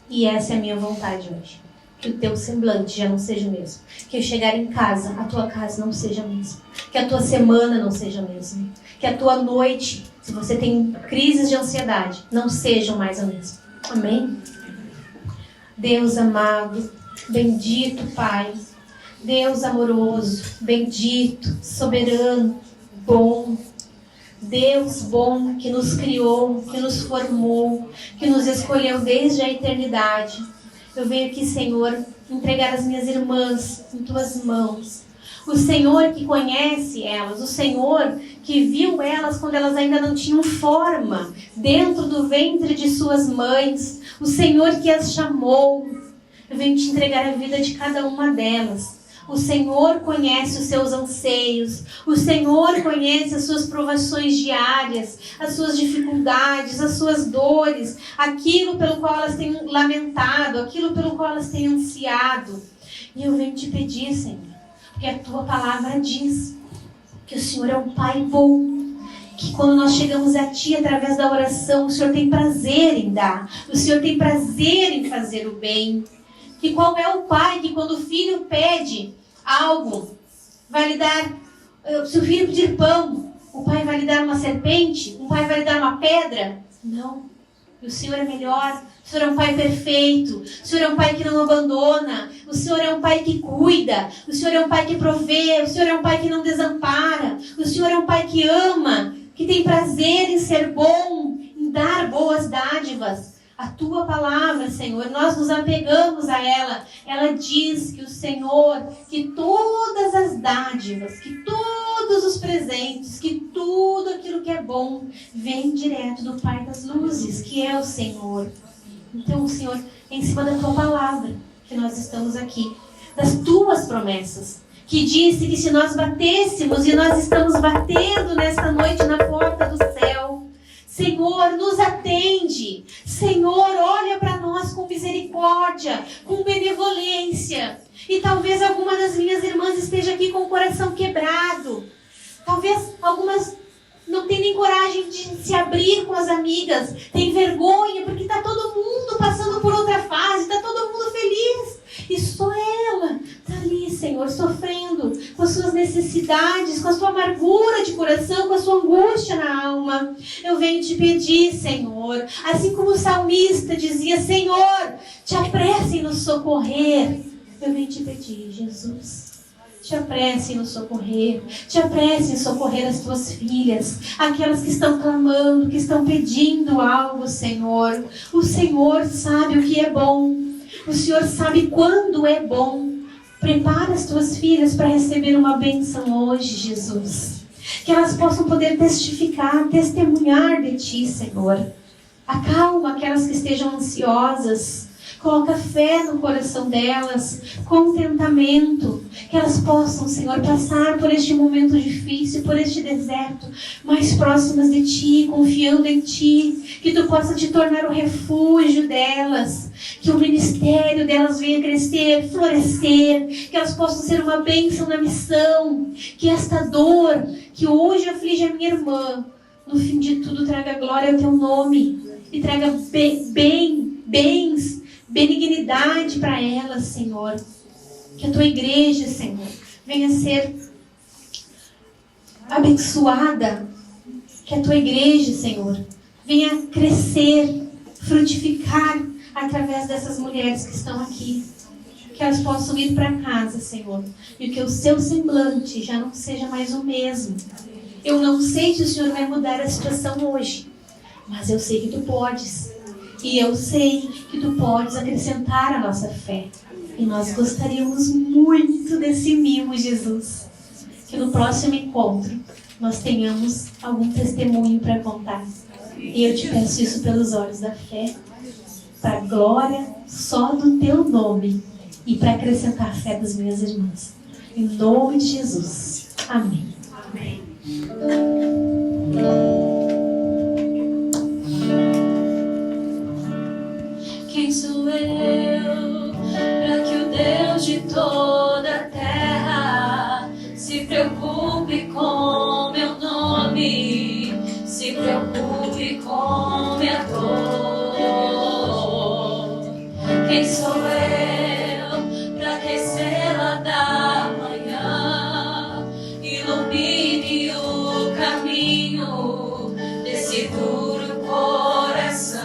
E essa é a minha vontade hoje. Que o teu semblante já não seja o mesmo. Que eu chegar em casa, a tua casa não seja a mesma. Que a tua semana não seja a mesma. Que a tua noite, se você tem crises de ansiedade, não sejam mais a mesma. Amém? Deus amado, bendito Pai, Deus amoroso, bendito, soberano, bom, Deus bom que nos criou, que nos formou, que nos escolheu desde a eternidade. Eu venho aqui, Senhor, entregar as minhas irmãs em tuas mãos. O Senhor que conhece elas, o Senhor que viu elas quando elas ainda não tinham forma, dentro do ventre de suas mães, o Senhor que as chamou. Eu venho te entregar a vida de cada uma delas. O Senhor conhece os seus anseios, o Senhor conhece as suas provações diárias, as suas dificuldades, as suas dores, aquilo pelo qual elas têm lamentado, aquilo pelo qual elas têm ansiado. E eu venho te pedir, Senhor, porque a tua palavra diz que o Senhor é um Pai bom, que quando nós chegamos a Ti através da oração, o Senhor tem prazer em dar, o Senhor tem prazer em fazer o bem. Que qual é o pai que quando o filho pede algo, vai lhe dar, se o filho pedir pão, o pai vai lhe dar uma serpente, o pai vai lhe dar uma pedra? Não. E o Senhor é melhor, o Senhor é um pai perfeito, o Senhor é um pai que não abandona, o Senhor é um pai que cuida, o Senhor é um pai que provê, o Senhor é um pai que não desampara, o Senhor é um pai que ama, que tem prazer em ser bom, em dar boas dádivas. A tua palavra, Senhor, nós nos apegamos a ela. Ela diz que o Senhor, que todas as dádivas, que todos os presentes, que tudo aquilo que é bom, vem direto do Pai das luzes, que é o Senhor. Então, Senhor, é em cima da tua palavra que nós estamos aqui, das tuas promessas, que disse que se nós batêssemos, e nós estamos batendo nesta noite na porta do céu, Senhor, nos atende. Senhor, olha para nós com misericórdia, com benevolência. E talvez alguma das minhas irmãs esteja aqui com o coração quebrado. Talvez algumas não tenham nem coragem de se abrir com as amigas. Tem vergonha porque está todo mundo passando por outra fase, está todo mundo feliz. E só ela está ali, Senhor, sofrendo com as suas necessidades, com a sua amargura de coração, com a sua angústia na alma. Eu venho te pedir, Senhor, assim como o salmista dizia, Senhor, te apresse em nos socorrer. Eu venho te pedir, Jesus, te apresse em nos socorrer. Te apresse em socorrer as tuas filhas, aquelas que estão clamando, que estão pedindo algo, Senhor. O Senhor sabe o que é bom. O Senhor sabe quando é bom. Prepara as tuas filhas para receber uma bênção hoje, Jesus. Que elas possam poder testificar, testemunhar de Ti, Senhor. Acalma aquelas que estejam ansiosas. Coloca fé no coração delas, contentamento. Que elas possam, Senhor, passar por este momento difícil, por este deserto, mais próximas de Ti, confiando em Ti. Que Tu possa te tornar o refúgio delas. Que o ministério delas venha crescer, florescer. Que elas possam ser uma bênção na missão. Que esta dor que hoje aflige a minha irmã, no fim de tudo traga glória ao Teu nome. E traga bens, benignidade para ela, Senhor. Que a Tua igreja, Senhor, venha ser abençoada. Que a Tua igreja, Senhor, venha crescer, frutificar através dessas mulheres que estão aqui. Que elas possam ir para casa, Senhor. E que o seu semblante já não seja mais o mesmo. Eu não sei se o Senhor vai mudar a situação hoje, mas eu sei que Tu podes. E eu sei que Tu podes acrescentar a nossa fé. E nós gostaríamos muito desse mimo, Jesus. Que no próximo encontro nós tenhamos algum testemunho para contar. E eu te peço isso pelos olhos da fé, para a glória só do Teu nome e para acrescentar a fé das minhas irmãs. Em nome de Jesus. Amém. Amém. Quem sou eu para que o Deus de toda a terra se preocupe com meu nome, se preocupe com minha dor? Quem sou eu para que a estrela da manhã ilumine o caminho desse duro coração?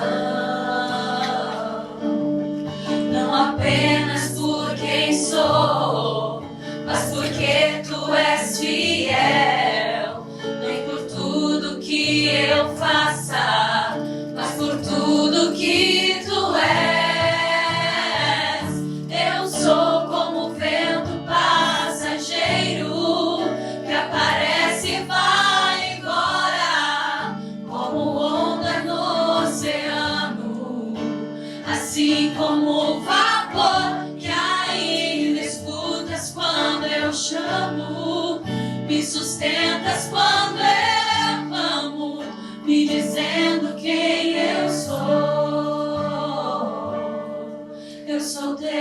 Não apenas por quem sou, mas porque Tu és fiel. Nem por tudo que eu faça, mas por tudo que Tu és. Eu sou como o vento passageiro que aparece e vai embora, como onda no oceano, assim como o vapor que ainda escutas quando eu chamo, me sustentas quando eu clamo, me dizendo quem eu sou. Eu sou Deus.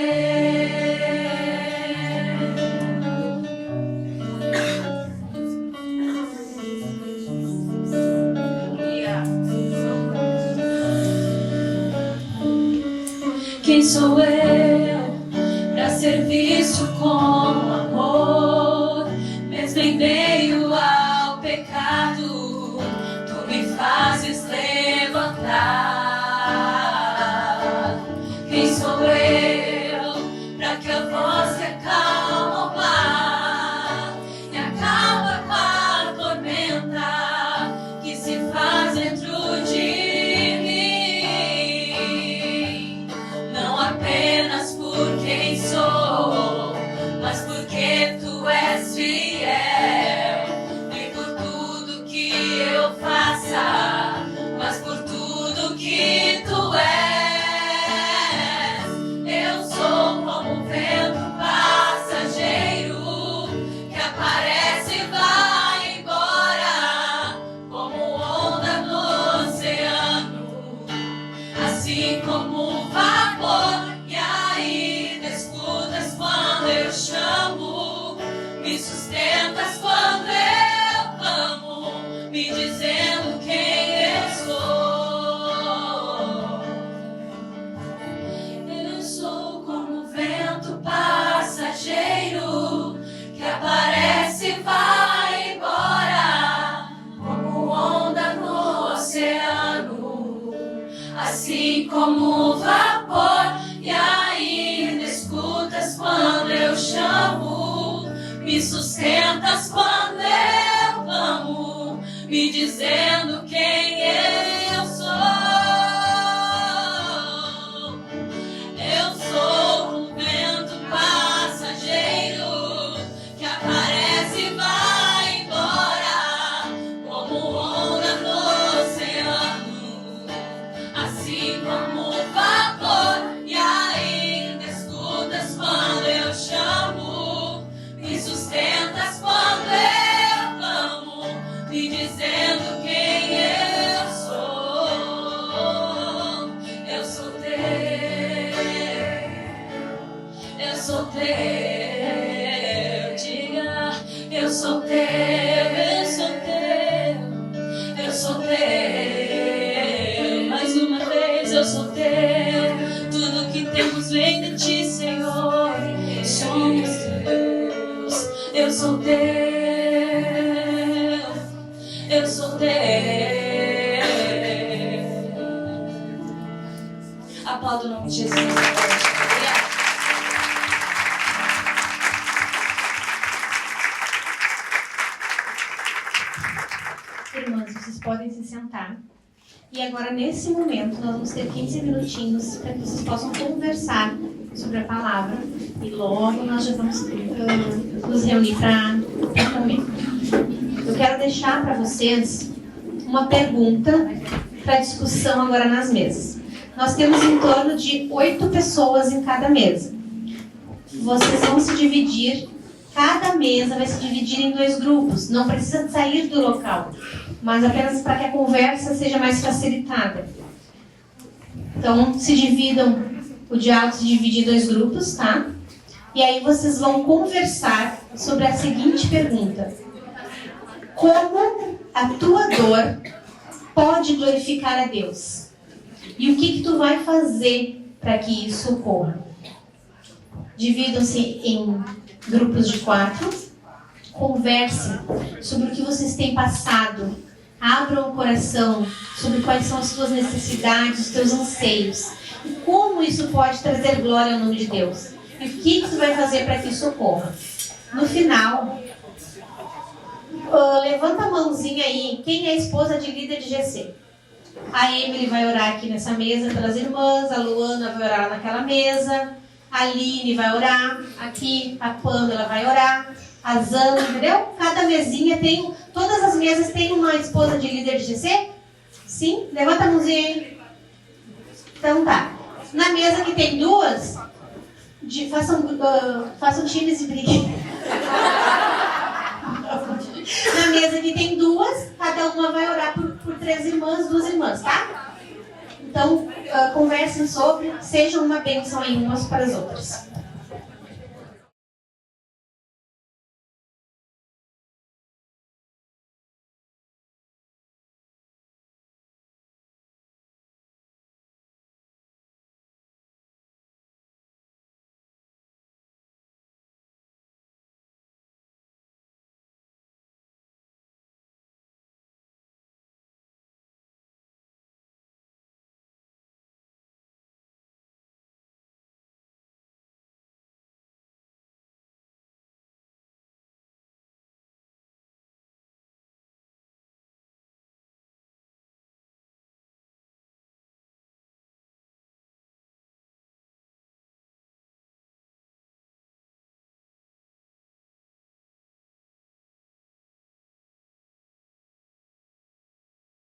Quem sou eu para ser visto com amor, mesmo em meio ao pecado, Tu me fazes levantar. Quem sou eu para que a voz que acalma o mar e acaba com a tormenta que se faz dentro de mim como vapor, e ainda escutas quando eu chamo, me sustentas quando eu clamo, me dizendo quem eu sou. Eu sou um vento passageiro que aparece e vai embora, como onda no oceano, assim como vapor, e ainda escutas quando eu chamo, me sustentas quando eu clamo, me dizendo quem eu sou. Eu sou teu, eu sou teu, diga, eu sou teu, eu sou teu, eu sou teu, mais uma vez eu sou teu, tudo que temos vem de ti, Senhor, somos teus, eu sou teu, eu sou teu. Aplauda o nome de Jesus. Obrigada. Irmãs, vocês podem se sentar. E agora, nesse momento, nós vamos ter 15 minutinhos para que vocês possam conversar sobre a palavra. E logo nós já vamos nos reunir para comer. Eu quero deixar para vocês uma pergunta para discussão agora nas mesas. Nós temos em torno de 8 pessoas em cada mesa. Vocês vão se dividir, cada mesa vai se dividir em 2 grupos. Não precisa sair do local, mas apenas para que a conversa seja mais facilitada. Então, se dividam, o diálogo se divide em 2 grupos, tá? E aí vocês vão conversar sobre a seguinte pergunta: como a tua dor pode glorificar a Deus? E o que tu vai fazer para que isso ocorra? Dividam-se em grupos de 4. Conversem sobre o que vocês têm passado. Abram o coração sobre quais são as suas necessidades, os teus anseios. E como isso pode trazer glória ao nome de Deus. E o que tu vai fazer para que isso ocorra? No final, levanta a mãozinha aí. Quem é a esposa de líder de GC? A Emily vai orar aqui nessa mesa pelas irmãs. A Luana vai orar naquela mesa. A Aline vai orar aqui. A Pamela vai orar. A Zana, entendeu? Cada mesinha tem... Todas as mesas têm uma esposa de líder de GC? Sim? Levanta a mãozinha aí. Então tá. Na mesa que tem 2, façam times e briguem. Na mesa que tem 2, cada uma vai orar por 3 irmãs, 2 irmãs, tá? Então, conversem sobre, sejam uma bênção aí umas para as outras.